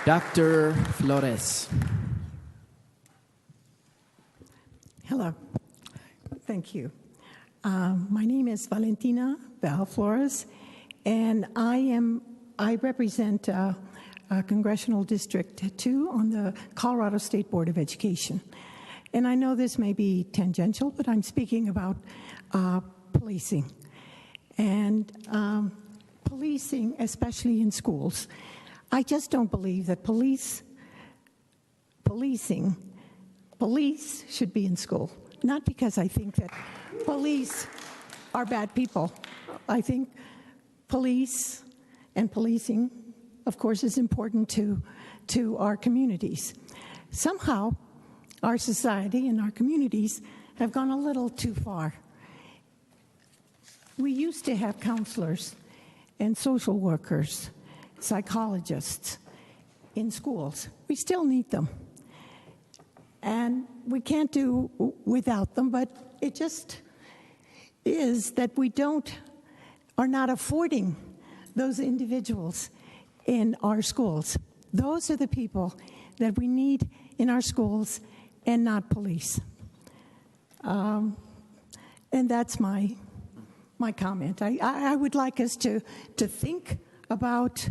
Dr. Flores. Hello. Thank you. My name is Valentina Val Flores, and I represent Congressional District 2 on the Colorado State Board of Education. And I know this may be tangential, but I'm speaking about policing. And policing, especially in schools. I just don't believe that police should be in school. Not because I think that police are bad people. I think police and policing, of course, is important to our communities. Somehow, our society and our communities have gone a little too far. We used to have counselors and social workers, psychologists in schools. We still need them. And we can't do without them, but it just is that we are not affording those individuals in our schools. Those are the people that we need in our schools and not police. And that's my comment. I would like us to think about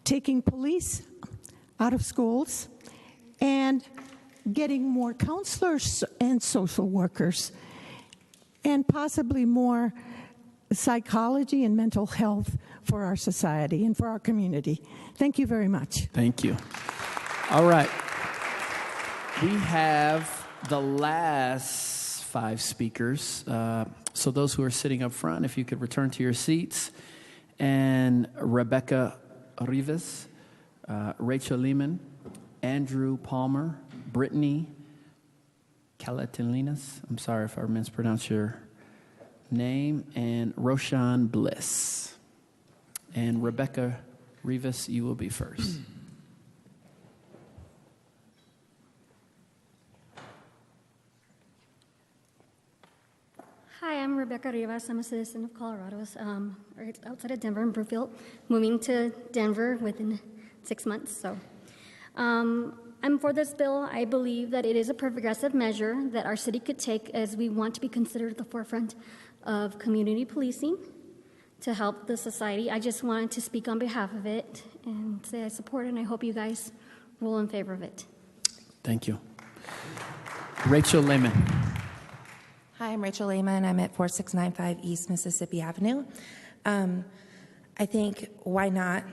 taking police out of schools and getting more counselors and social workers and possibly more psychology and mental health for our society and for our community. Thank you very much. Thank you. All right. We have the last 5 speakers. So those who are sitting up front, if you could return to your seats. And Rebecca Rivas, Rachel Lehman, Andrew Palmer, Brittany Calatilinas, I'm sorry if I mispronounced your name, and Roshan Bliss. And Rebecca Rivas, you will be first. Hi, I'm Rebecca Rivas. I'm a citizen of Colorado, right outside of Denver in Brookfield, moving to Denver within 6 months. So I'm for this bill. I believe that it is a progressive measure that our city could take as we want to be considered at the forefront of community policing to help the society. I just wanted to speak on behalf of it and say I support it, and I hope you guys rule in favor of it. Thank you. Rachel Lehman. Hi, I'm Rachel Lehman. I'm at 4695 East Mississippi Avenue. I think why not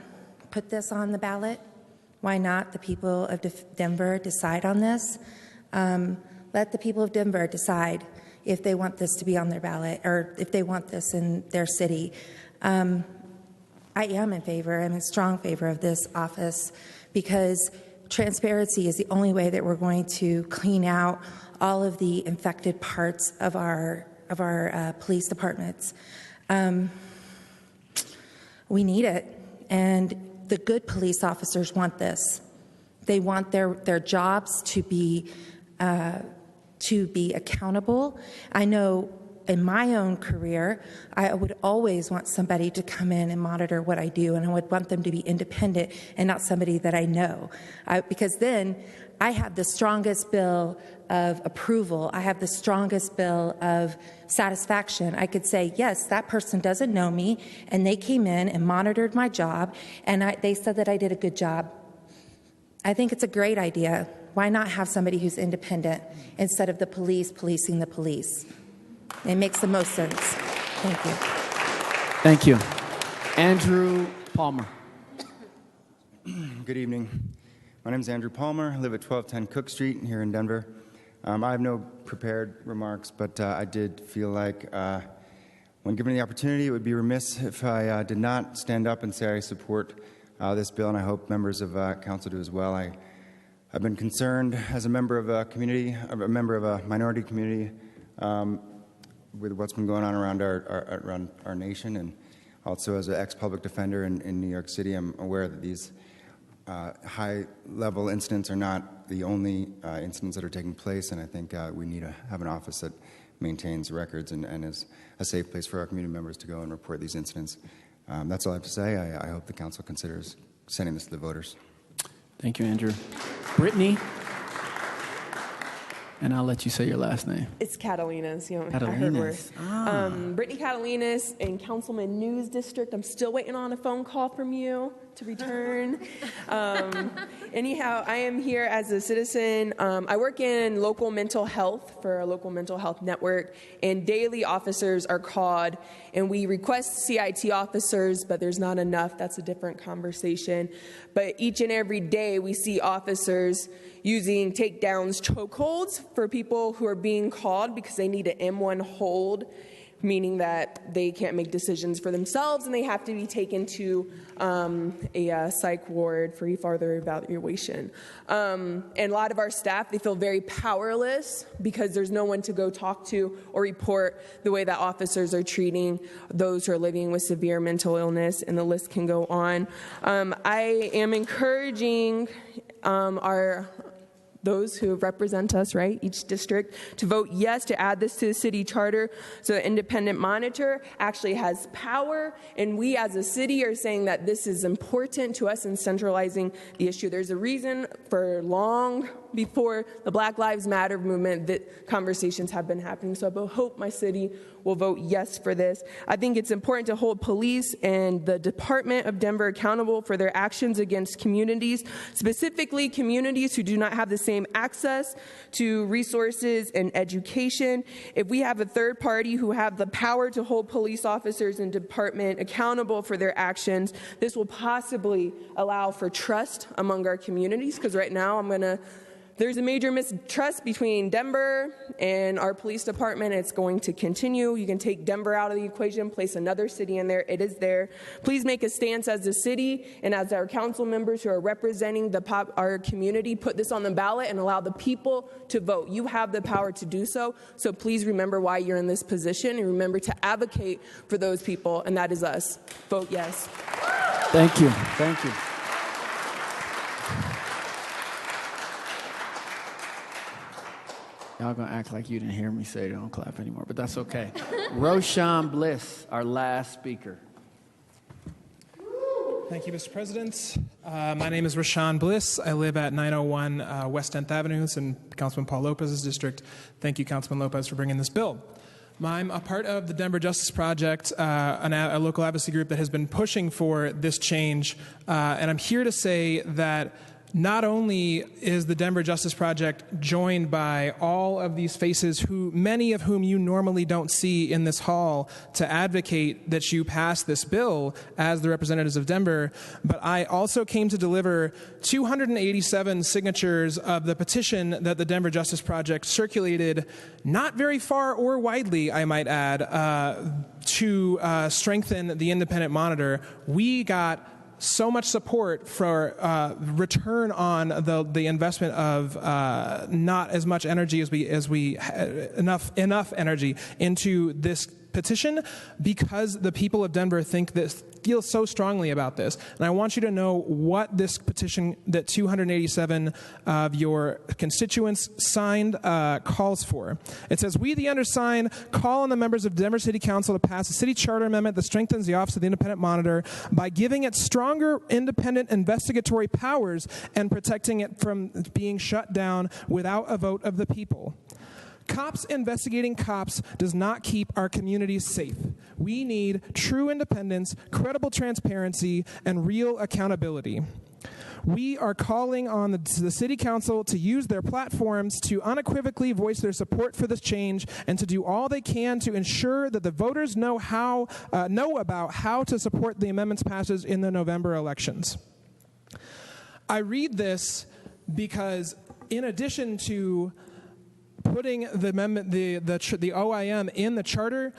put this on the ballot? Why not the people of Denver decide on this? Let the people of Denver decide if they want this to be on their ballot or if they want this in their city. I am in favor. I'm in strong favor of this office because transparency is the only way that we're going to clean out all of the infected parts of our police departments. We need it, and the good police officers want this. They want their jobs to be accountable. I know in my own career, I would always want somebody to come in and monitor what I do, and I would want them to be independent and not somebody that I know. Because then I have the strongest bill of approval. I have the strongest bill of satisfaction. I could say, yes, that person doesn't know me, and they came in and monitored my job, and they said that I did a good job. I think it's a great idea. Why not have somebody who's independent instead of the police policing the police? It makes the most sense. Thank you. Thank you. Andrew Palmer. Good evening. My name is Andrew Palmer. I live at 1210 Cook Street here in Denver. I have no prepared remarks, but I did feel like when given the opportunity, it would be remiss if I did not stand up and say I support this bill, and I hope members of council do as well. I've been concerned as a member of a community, a member of a minority community, with what's been going on around our nation, and also as an ex-public defender in New York City, I'm aware that these high-level incidents are not the only incidents that are taking place, and I think we need to have an office that maintains records and is a safe place for our community members to go and report these incidents. That's all I have to say. I hope the council considers sending this to the voters. Thank you, Andrew. Brittany. And I'll let you say your last name. It's Catalinas. You know, Catalinas. I heard worse. Brittany Catalinas in Councilman News District. I'm still waiting on a phone call from you to return. Anyhow, I am here as a citizen. I work in local mental health for a local mental health network, and daily officers are called, and we request CIT officers, but there's not enough. That's a different conversation. But each and every day we see officers using takedowns, chokeholds for people who are being called because they need an M1 hold, meaning that they can't make decisions for themselves and they have to be taken to a psych ward for further evaluation. And a lot of our staff, they feel very powerless because there's no one to go talk to or report the way that officers are treating those who are living with severe mental illness, and the list can go on. I am encouraging those who represent us, right, each district, to vote yes to add this to the city charter so the independent monitor actually has power, and we as a city are saying that this is important to us in centralizing the issue. There's a reason for long before the Black Lives Matter movement that conversations have been happening, so I hope my city will vote yes for this. I think it's important to hold police and the Department of Denver accountable for their actions against communities, specifically communities who do not have the same access to resources and education. If we have a third party who have the power to hold police officers and department accountable for their actions, this will possibly allow for trust among our communities, because right now there's a major mistrust between Denver and our police department. It's going to continue. You can take Denver out of the equation, place another city in there. It is there. Please make a stance as a city and as our council members who are representing our community. Put this on the ballot and allow the people to vote. You have the power to do so. So please remember why you're in this position and remember to advocate for those people, and that is us. Vote yes. Thank you. Thank you. Y'all gonna act like you didn't hear me say don't clap anymore, but that's okay. Roshan Bliss, our last speaker. Thank you, Mr. President. My name is Roshan Bliss. I live at 901 West 10th Avenue. It's in Councilman Paul Lopez's district. Thank you, Councilman Lopez, for bringing this bill. I'm a part of the Denver Justice Project, a local advocacy group that has been pushing for this change. And I'm here to say that not only is the Denver Justice Project joined by all of these faces, many of whom you normally don't see in this hall, to advocate that you pass this bill as the representatives of Denver, but I also came to deliver 287 signatures of the petition that the Denver Justice Project circulated, not very far or widely, I might add, to strengthen the independent monitor. We got so much support for return on the investment of not as much energy as we enough energy into this petition, because the people of Denver feel so strongly about this. And I want you to know what this petition that 287 of your constituents signed calls for. It says, "We, the undersigned, call on the members of Denver City Council to pass a city charter amendment that strengthens the Office of the Independent Monitor by giving it stronger independent investigatory powers and protecting it from being shut down without a vote of the people. Cops investigating cops does not keep our communities safe. We need true independence, credible transparency, and real accountability. We are calling on the City Council to use their platforms to unequivocally voice their support for this change and to do all they can to ensure that the voters know about how to support the amendment's passage in the November elections." I read this because in addition to putting the amendment, the OIM in the charter,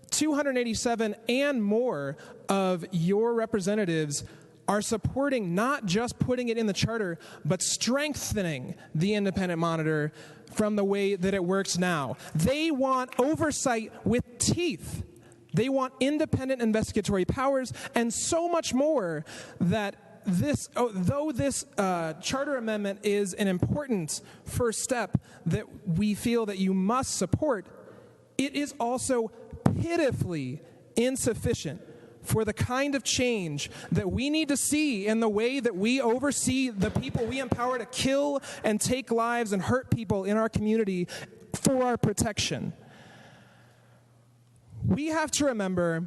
287 and more of your representatives are supporting not just putting it in the charter, but strengthening the independent monitor from the way that it works now. They want oversight with teeth. They want independent investigatory powers and so much more that though this charter amendment is an important first step that we feel that you must support, it is also pitifully insufficient for the kind of change that we need to see in the way that we oversee the people we empower to kill and take lives and hurt people in our community for our protection. We have to remember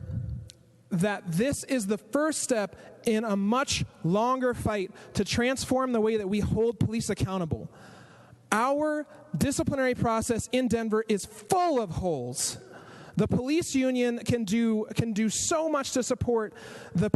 that this is the first step in a much longer fight to transform the way that we hold police accountable. Our disciplinary process in Denver is full of holes. The police union can do so much to support the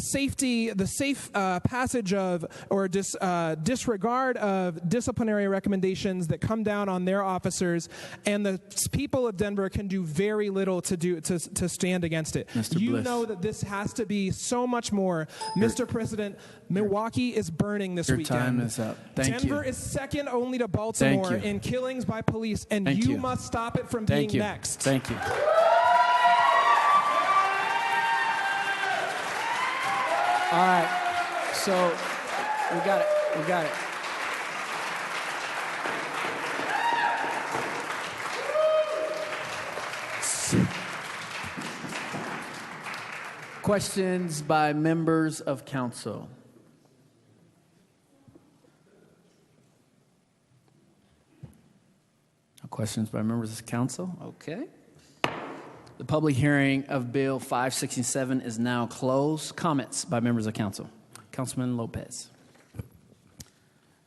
safe passage of or disregard of disciplinary recommendations that come down on their officers, and the people of Denver can do very little to stand against it. Mr. You Bliss. know that this has to be so much more. Mr. President, Milwaukee is burning this Your weekend. time is up. Thank Denver you. is second only to Baltimore Thank you. in killings by police, and Thank you you. must stop it from Thank being you. next. Thank you. All right. So we got it. We got it. Questions by members of council? Questions by members of the council? Okay. The public hearing of Bill 567 is now closed. Comments by members of council? Councilman Lopez.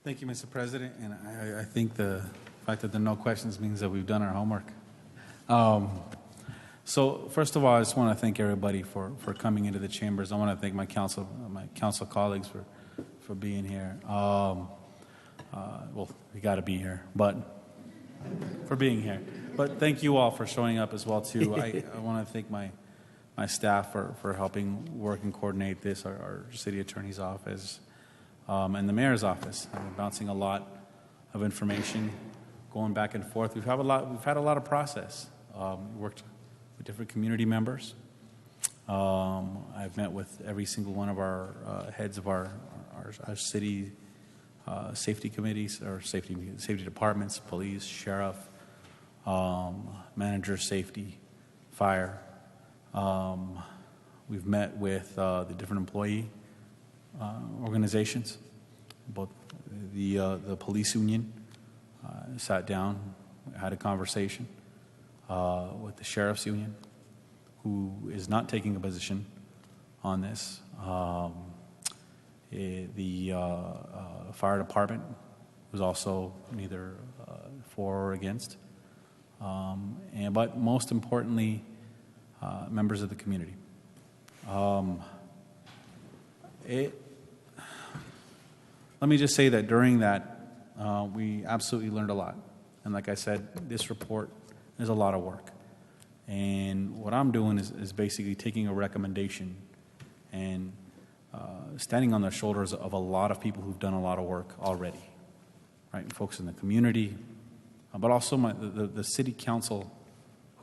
Thank you, Mr. President. And I think the fact that there are no questions means that we've done our homework. So first of all, I just want to thank everybody for coming into the chambers. I want to thank my council colleagues for being here. Well, we got to be here, but for being here. But thank you all for showing up as well too. I want to thank my staff for helping work and coordinate this. Our city attorney's office and the mayor's office. I've been bouncing a lot of information, going back and forth. We've had a lot of process. Worked with different community members. I've met with every single one of our heads of our city safety committees or safety departments, police, sheriff, manager, safety, fire. We've met with the different employee organizations, both the police union. Sat down, had a conversation with the sheriff's union, who is not taking a position on this. The fire department was also neither for or against. But most importantly, members of the community. Let me just say that during that, we absolutely learned a lot. And like I said, this report is a lot of work. And what I'm doing is basically taking a recommendation and standing on the shoulders of a lot of people who've done a lot of work already, right? Folks in the community, but also the city council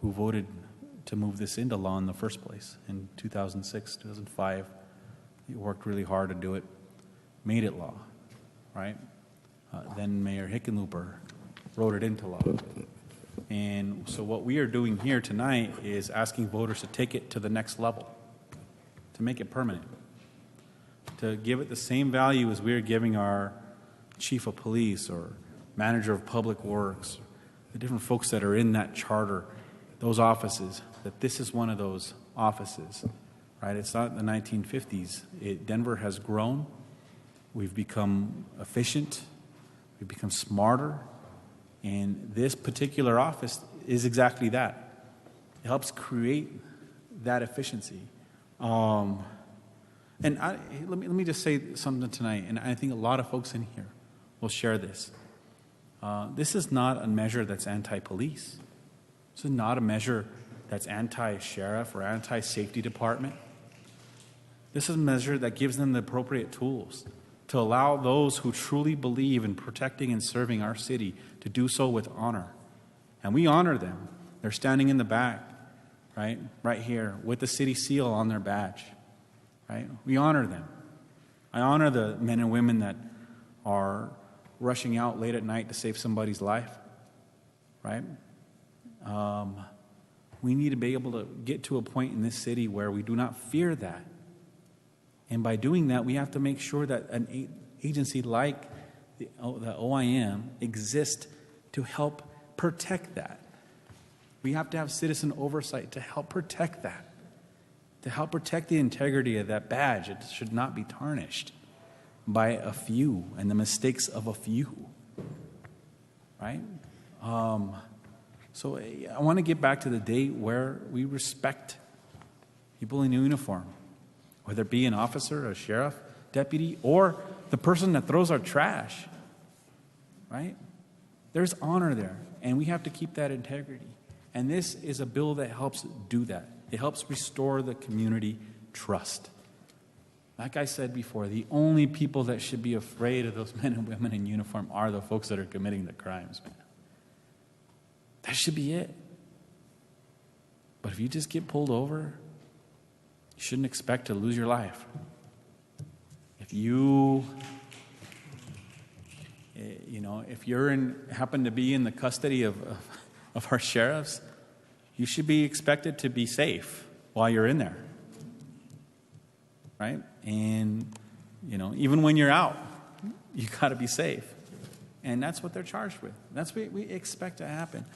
who voted to move this into law in the first place in 2006, 2005. They worked really hard to do it, made it law, right? Then Mayor Hickenlooper wrote it into law. And so what we are doing here tonight is asking voters to take it to the next level, to make it permanent, to give it the same value as we're giving our chief of police or manager of public works, the different folks that are in that charter, those offices, that this is one of those offices, right? It's not the 1950s. Denver has grown. We've become efficient. We've become smarter. And this particular office is exactly that. It helps create that efficiency. And let me just say something tonight, and I think a lot of folks in here will share this. This is not a measure that's anti-police. This is not a measure that's anti-sheriff or anti-safety department. This is a measure that gives them the appropriate tools to allow those who truly believe in protecting and serving our city to do so with honor. And we honor them. They're standing in the back, right here, with the city seal on their badge, right? We honor them. I honor the men and women that are rushing out late at night to save somebody's life, right? We need to be able to get to a point in this city where we do not fear that. And by doing that, we have to make sure that an agency like the OIM exists to help protect that. We have to have citizen oversight to help protect that, to help protect the integrity of that badge. It should not be tarnished by a few and the mistakes of a few, right? So I want to get back to the day where we respect people in uniform, whether it be an officer, a sheriff, deputy, or the person that throws our trash, right? There's honor there, and we have to keep that integrity. And this is a bill that helps do that. It helps restore the community trust. Like I said before, the only people that should be afraid of those men and women in uniform are the folks that are committing the crimes, man. That should be it. But if you just get pulled over, you shouldn't expect to lose your life. If you happen to be in the custody of our sheriffs, you should be expected to be safe while you're in there, right? And even when you're out, you got to be safe. And that's what they're charged with. That's what we expect to happen.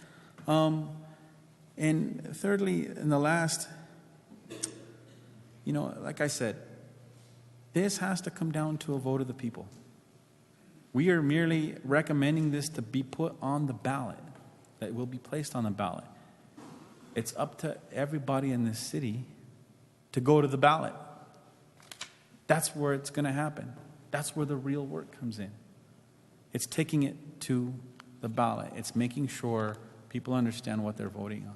And thirdly, in the last, like I said, this has to come down to a vote of the people. We are merely recommending this to be put on the ballot, that it will be placed on the ballot. It's up to everybody in this city to go to the ballot. That's where it's going to happen. That's where the real work comes in. It's taking it to the ballot. It's making sure people understand what they're voting on.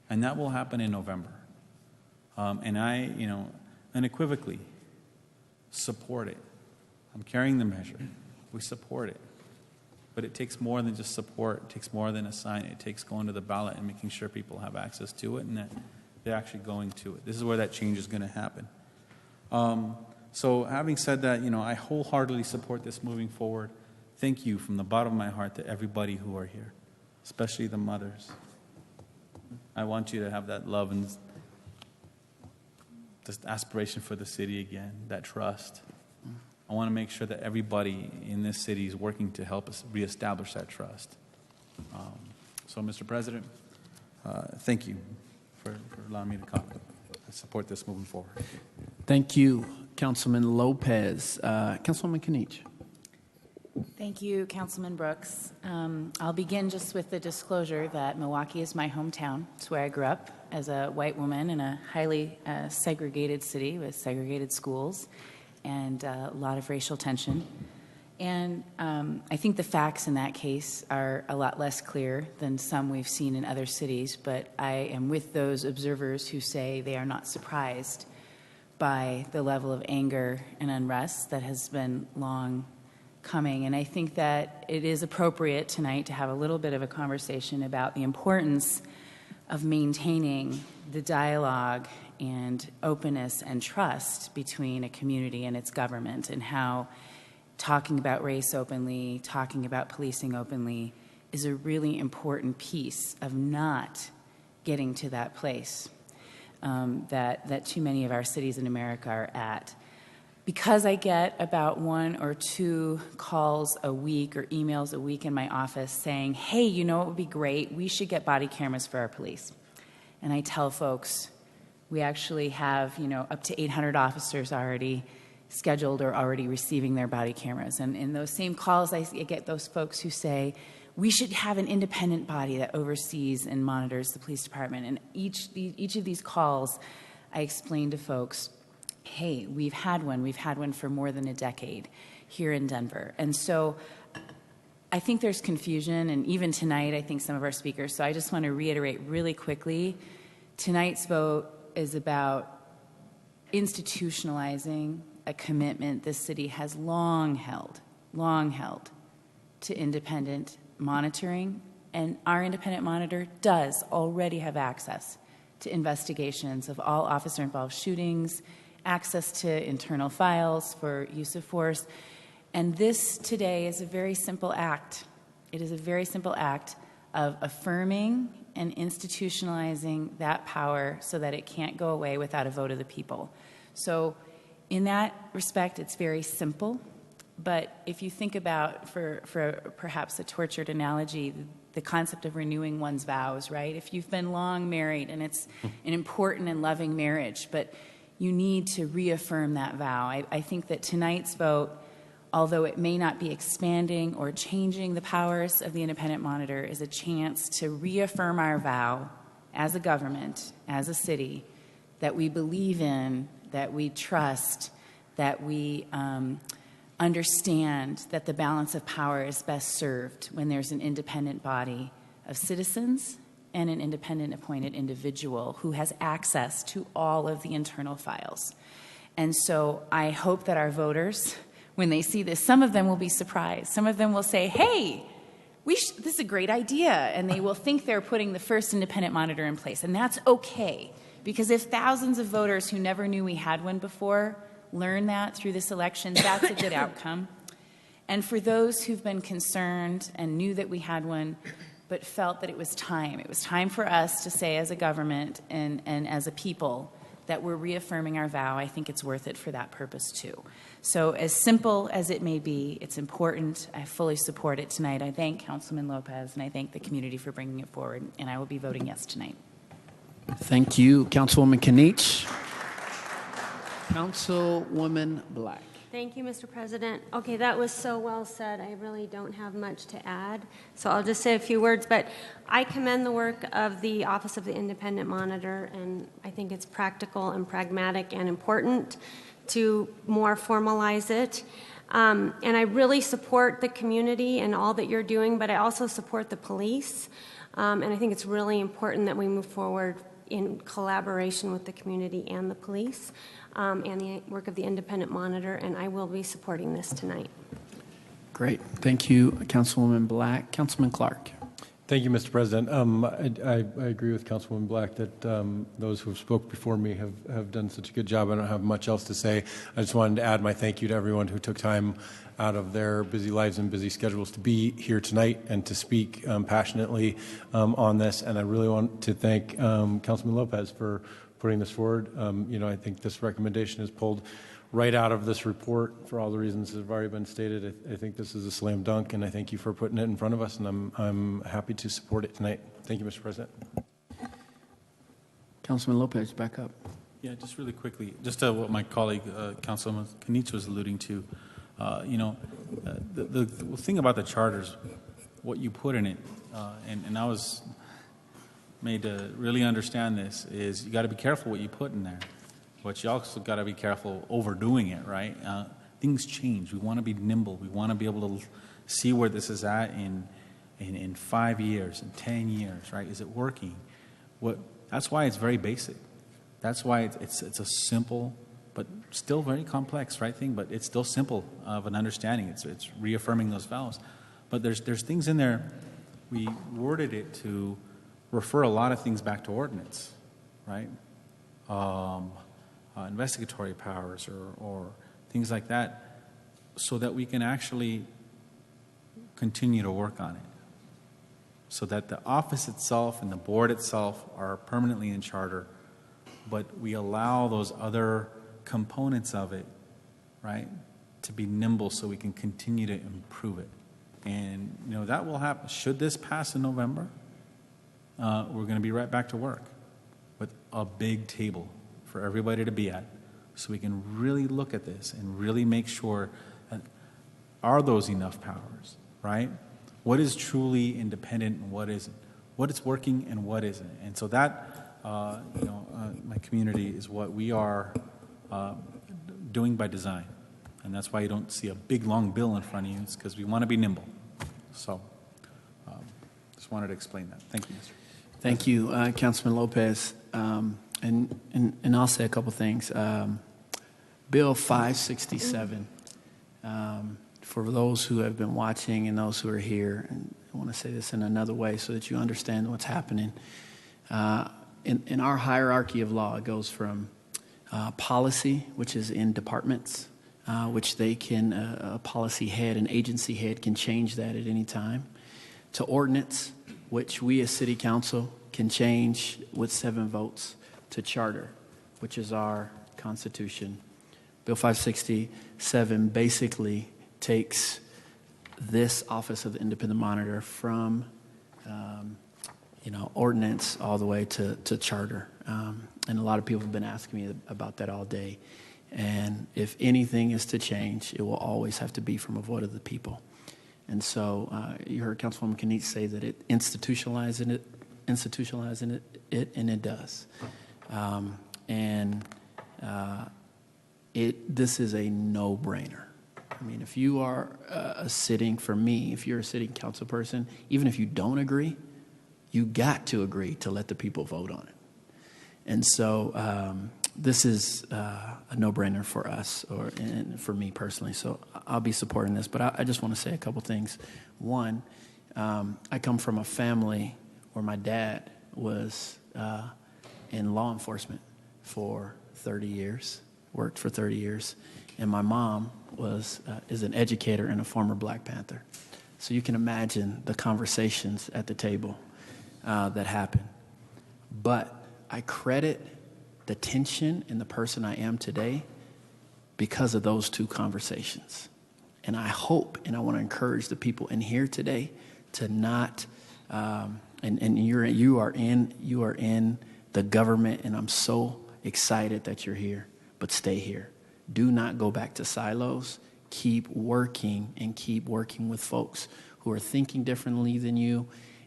And that will happen in November. And I, unequivocally support it. I'm carrying the measure. We support it. But it takes more than just support. It takes more than a sign. It takes going to the ballot and making sure people have access to it and that they're actually going to it. This is where that change is going to happen. So having said that, I wholeheartedly support this moving forward. Thank you from the bottom of my heart to everybody who are here, especially the mothers. I want you to have that love and just aspiration for the city again, that trust. I want to make sure that everybody in this city is working to help us reestablish that trust. So, Mr. President, thank you for allowing me to come. I support this moving forward. Thank you, Councilman Lopez. Councilwoman Kinich. Thank you, Councilman Brooks. I'll begin just with the disclosure that Milwaukee is my hometown. It's where I grew up as a white woman in a highly segregated city with segregated schools and a lot of racial tension. And I think the facts in that case are a lot less clear than some we've seen in other cities, but I am with those observers who say they are not surprised by the level of anger and unrest that has been long coming. And I think that it is appropriate tonight to have a little bit of a conversation about the importance of maintaining the dialogue and openness and trust between a community and its government, and how talking about race openly, talking about policing openly is a really important piece of not getting to that place that too many of our cities in America are at. Because I get about 1 or 2 calls a week or emails a week in my office saying, hey, it would be great, we should get body cameras for our police. And I tell folks, we actually have, up to 800 officers already scheduled or already receiving their body cameras. And in those same calls, I get those folks who say, we should have an independent body that oversees and monitors the police department. And each of these calls, I explain to folks, hey, we've had one for more than a decade here in Denver. And so I think there's confusion, and even tonight, I think some of our speakers, so I just want to reiterate really quickly, tonight's vote is about institutionalizing a commitment this city has long held to independent monitoring, and our independent monitor does already have access to investigations of all officer-involved shootings, access to internal files for use of force. And this today is a very simple act. It is a very simple act of affirming and institutionalizing that power so that it can't go away without a vote of the people. So in that respect, it's very simple. But if you think about, for perhaps a tortured analogy, the concept of renewing one's vows, right? If you've been long married and it's an important and loving marriage, but you need to reaffirm that vow. I think that tonight's vote, although it may not be expanding or changing the powers of the independent monitor, is a chance to reaffirm our vow as a government, as a city, that we believe in, that we trust, that we understand that the balance of power is best served when there's an independent body of citizens and an independent appointed individual who has access to all of the internal files. And so I hope that our voters, when they see this, some of them will be surprised. Some of them will say, hey, this is a great idea. And they will think they're putting the first independent monitor in place. And that's okay, because if thousands of voters who never knew we had one before learn that through this election, that's a good outcome. And for those who've been concerned and knew that we had one, but felt that it was time for us to say as a government and as a people that we're reaffirming our vow, I think it's worth it for that purpose too. So as simple as it may be, it's important. I fully support it tonight. I thank Councilman Lopez and I thank the community for bringing it forward, and I will be voting yes tonight. Thank you, Councilwoman Kinich. Councilwoman Black. Thank you, Mr. President. Okay, that was so well said. I really don't have much to add, so I'll just say a few words. But I commend the work of the Office of the Independent Monitor, and I think it's practical and pragmatic and important to more formalize it. And I really support the community and all that you're doing, but I also support the police. And I think it's really important that we move forward in collaboration with the community and the police, and the work of the Independent Monitor, and I will be supporting this tonight. Great. Thank you, Councilwoman Black. Councilman Clark. Thank you, Mr. President. I agree with Councilwoman Black that those who have spoke before me have done such a good job. I don't have much else to say. I just wanted to add my thank you to everyone who took time out of their busy lives and busy schedules to be here tonight and to speak passionately on this. And I really want to thank Councilman Lopez for putting this forward. I think this recommendation is pulled right out of this report for all the reasons that have already been stated. I think this is a slam dunk, and I thank you for putting it in front of us, and I'm happy to support it tonight. Thank you, Mr. President. Councilman Lopez, back up. Yeah, just really quickly, just what my colleague, Councilman Kinich, was alluding to. The thing about the charters, what you put in it, and I was made to really understand this, is you got to be careful what you put in there. But you also got to be careful overdoing it, right? Things change. We want to be nimble. We want to be able to see where this is at in 5 years, in 10 years, right? Is it working? That's why it's very basic. That's why it's a simple, but still very complex, right, thing. But it's still simple of an understanding. It's reaffirming those vows. But there's things in there. We worded it to refer a lot of things back to ordinance, right? Investigatory powers or things like that, so that we can actually continue to work on it, so that the office itself and the board itself are permanently in charter, but we allow those other components of it, right, to be nimble so we can continue to improve it. And that will happen. Should this pass in November, we're going to be right back to work with a big table for everybody to be at, so we can really look at this and really make sure that are those enough powers, right? What is truly independent and what isn't? What is working and what isn't? And so that, my community is what we are doing by design, and that's why you don't see a big long bill in front of you. It's because we want to be nimble. So, just wanted to explain that. Thank you, Mr. Thank you, Councilman Lopez. And I'll say a couple things. Bill 567, for those who have been watching and those who are here, and I want to say this in another way so that you understand what's happening. In our hierarchy of law, it goes from policy, which is in departments, which they can, a policy head, an agency head can change that at any time, to ordinance, which we as city council can change with 7 votes, to charter, which is our Constitution. Bill 567 basically takes this Office of the Independent Monitor from, ordinance all the way to charter. And a lot of people have been asking me about that all day. And if anything is to change, it will always have to be from a vote of the people. And so you heard Councilwoman Kinich say that it institutionalizing it, and it does. This is a no-brainer. I mean, if you are if you're a sitting council person, even if you don't agree, you got to agree to let the people vote on it. And so this is a no-brainer for us, and for me personally. So I'll be supporting this. But I just want to say a couple things. One, I come from a family where my dad was in law enforcement for 30 years, worked for 30 years. And my mom is an educator and a former Black Panther. So you can imagine the conversations at the table that happen. But I credit the tension and the person I am today because of those two conversations. And I hope, and I want to encourage the people in here today to not, and you are in the government, and I'm so excited that you're here, but stay here. Do not go back to silos. Keep working with folks who are thinking differently than you,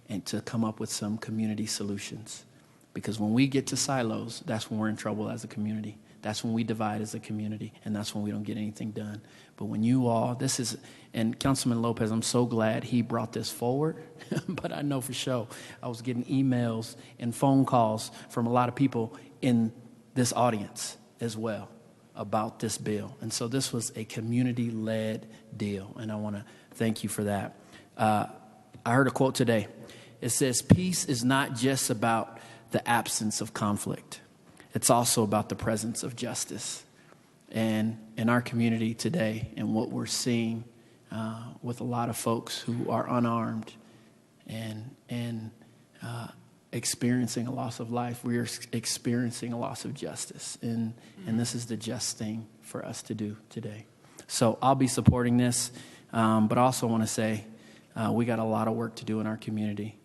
and to come up with some community solutions. Because when we get to silos, that's when we're in trouble as a community. That's when we divide as a community, and that's when we don't get anything done. But when you all, and Councilman Lopez, I'm so glad he brought this forward, but I know for sure I was getting emails and phone calls from a lot of people in this audience as well about this bill. And so this was a community-led deal, and I want to thank you for that. I heard a quote today. It says, peace is not just about the absence of conflict. It's also about the presence of justice. And in our community today, and what we're seeing with a lot of folks who are unarmed and experiencing a loss of life, we are experiencing a loss of justice. And this is the just thing for us to do today. So I'll be supporting this, but I also want to say we got a lot of work to do in our community.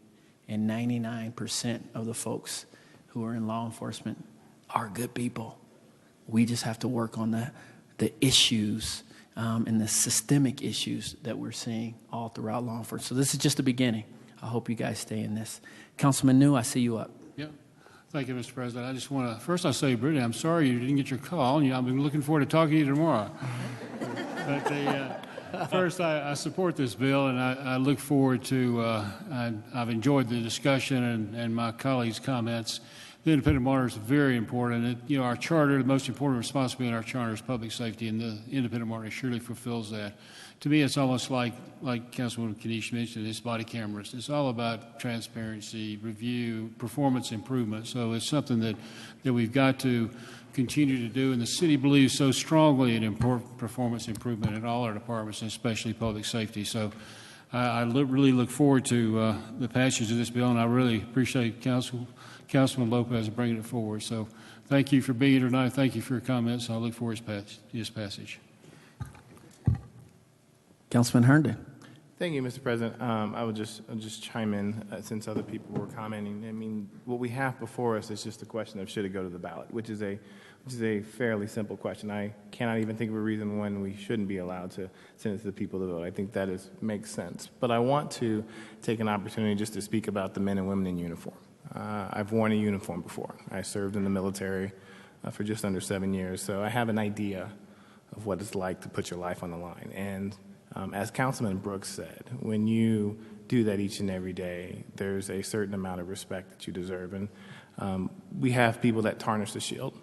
And 99% of the folks who are in law enforcement are good people. We just have to work on the issues and the systemic issues that we're seeing all throughout law enforcement. So this is just the beginning. I hope you guys stay in this. Councilman New, I see you up. Yeah. Thank you, Mr. President. I just want to, first I'll say, Brittany, I'm sorry you didn't get your call. I've been looking forward to talking to you tomorrow. But first, I support this bill, and I look forward to, I've enjoyed the discussion and my colleagues' comments. The independent monitor is very important. Our charter, the most important responsibility in our charter is public safety, and the independent monitor surely fulfills that. To me, it's almost like Councilwoman Kanish mentioned, it's body cameras. It's all about transparency, review, performance improvement. So it's something that we've got to continue to do, and the city believes so strongly in performance improvement in all our departments, and especially public safety. So I really look forward to the passage of this bill, and I really appreciate Councilman Lopez bringing it forward. So thank you for being here tonight. Thank you for your comments. I look forward to his passage. Councilman Herndon. Thank you, Mr. President. I'll just chime in since other people were commenting. I mean, what we have before us is just a question of should it go to the ballot, which is a fairly simple question. I cannot even think of a reason when we shouldn't be allowed to send it to the people to vote. I think that makes sense. But I want to take an opportunity just to speak about the men and women in uniform. I've worn a uniform before. I served in the military for just under 7 years, so I have an idea of what it's like to put your life on the line. And as Councilman Brooks said, when you do that each and every day, there's a certain amount of respect that you deserve. And we have people that tarnish the shield,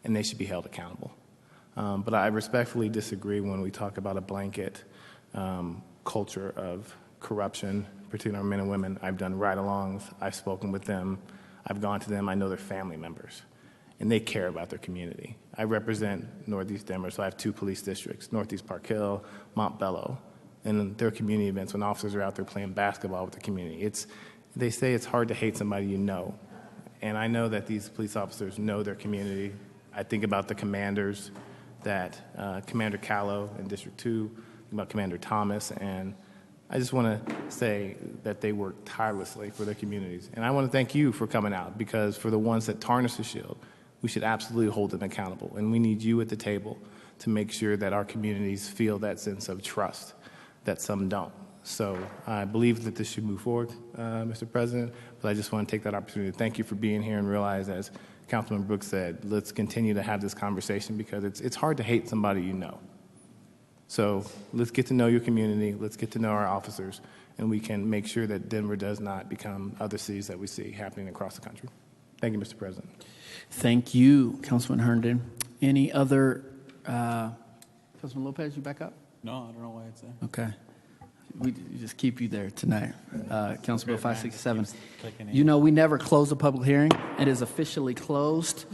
and they should be held accountable. But I respectfully disagree when we talk about a blanket culture of corruption, particularly our men and women. I've done ride-alongs. I've spoken with them. I've gone to them. I know they're family members, and they care about their community. I represent Northeast Denver, so I have 2 police districts, Northeast Park Hill, Montbello, and their community events when officers are out there playing basketball with the community. They say it's hard to hate somebody you know, and I know that these police officers know their community. I think about the commanders, Commander Callow in District 2, about Commander Thomas, and I just want to say that they work tirelessly for their communities. And I want to thank you for coming out, because for the ones that tarnish the shield, we should absolutely hold them accountable. And we need you at the table to make sure that our communities feel that sense of trust that some don't. So I believe that this should move forward, Mr. President, but I just want to take that opportunity to thank you for being here and realize, as Councilman Brooks said, let's continue to have this conversation, because it's hard to hate somebody you know. So let's get to know your community, let's get to know our officers, and we can make sure that Denver does not become other cities that we see happening across the country. Thank you, Mr. President. Thank you, Councilman Herndon. Any other, Councilman Lopez, you back up? No, I don't know why it's there. Okay. We just keep you there tonight. Council Bill 567. We never close a public hearing. It is officially closed.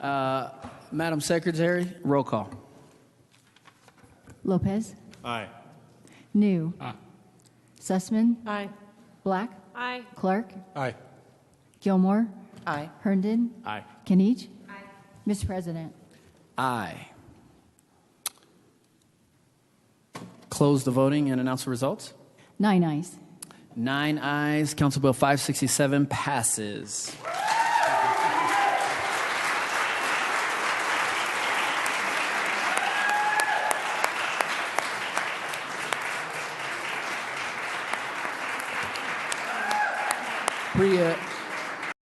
Madam Secretary, roll call. Lopez. Aye. New. Aye. Sussman. Aye. Black. Aye. Clark. Aye. Gilmore. Aye. Herndon. Aye. Kanich. Mr. President. Aye. Close the voting and announce the results. 9 ayes. 9 ayes. Council Bill 567 passes. Priya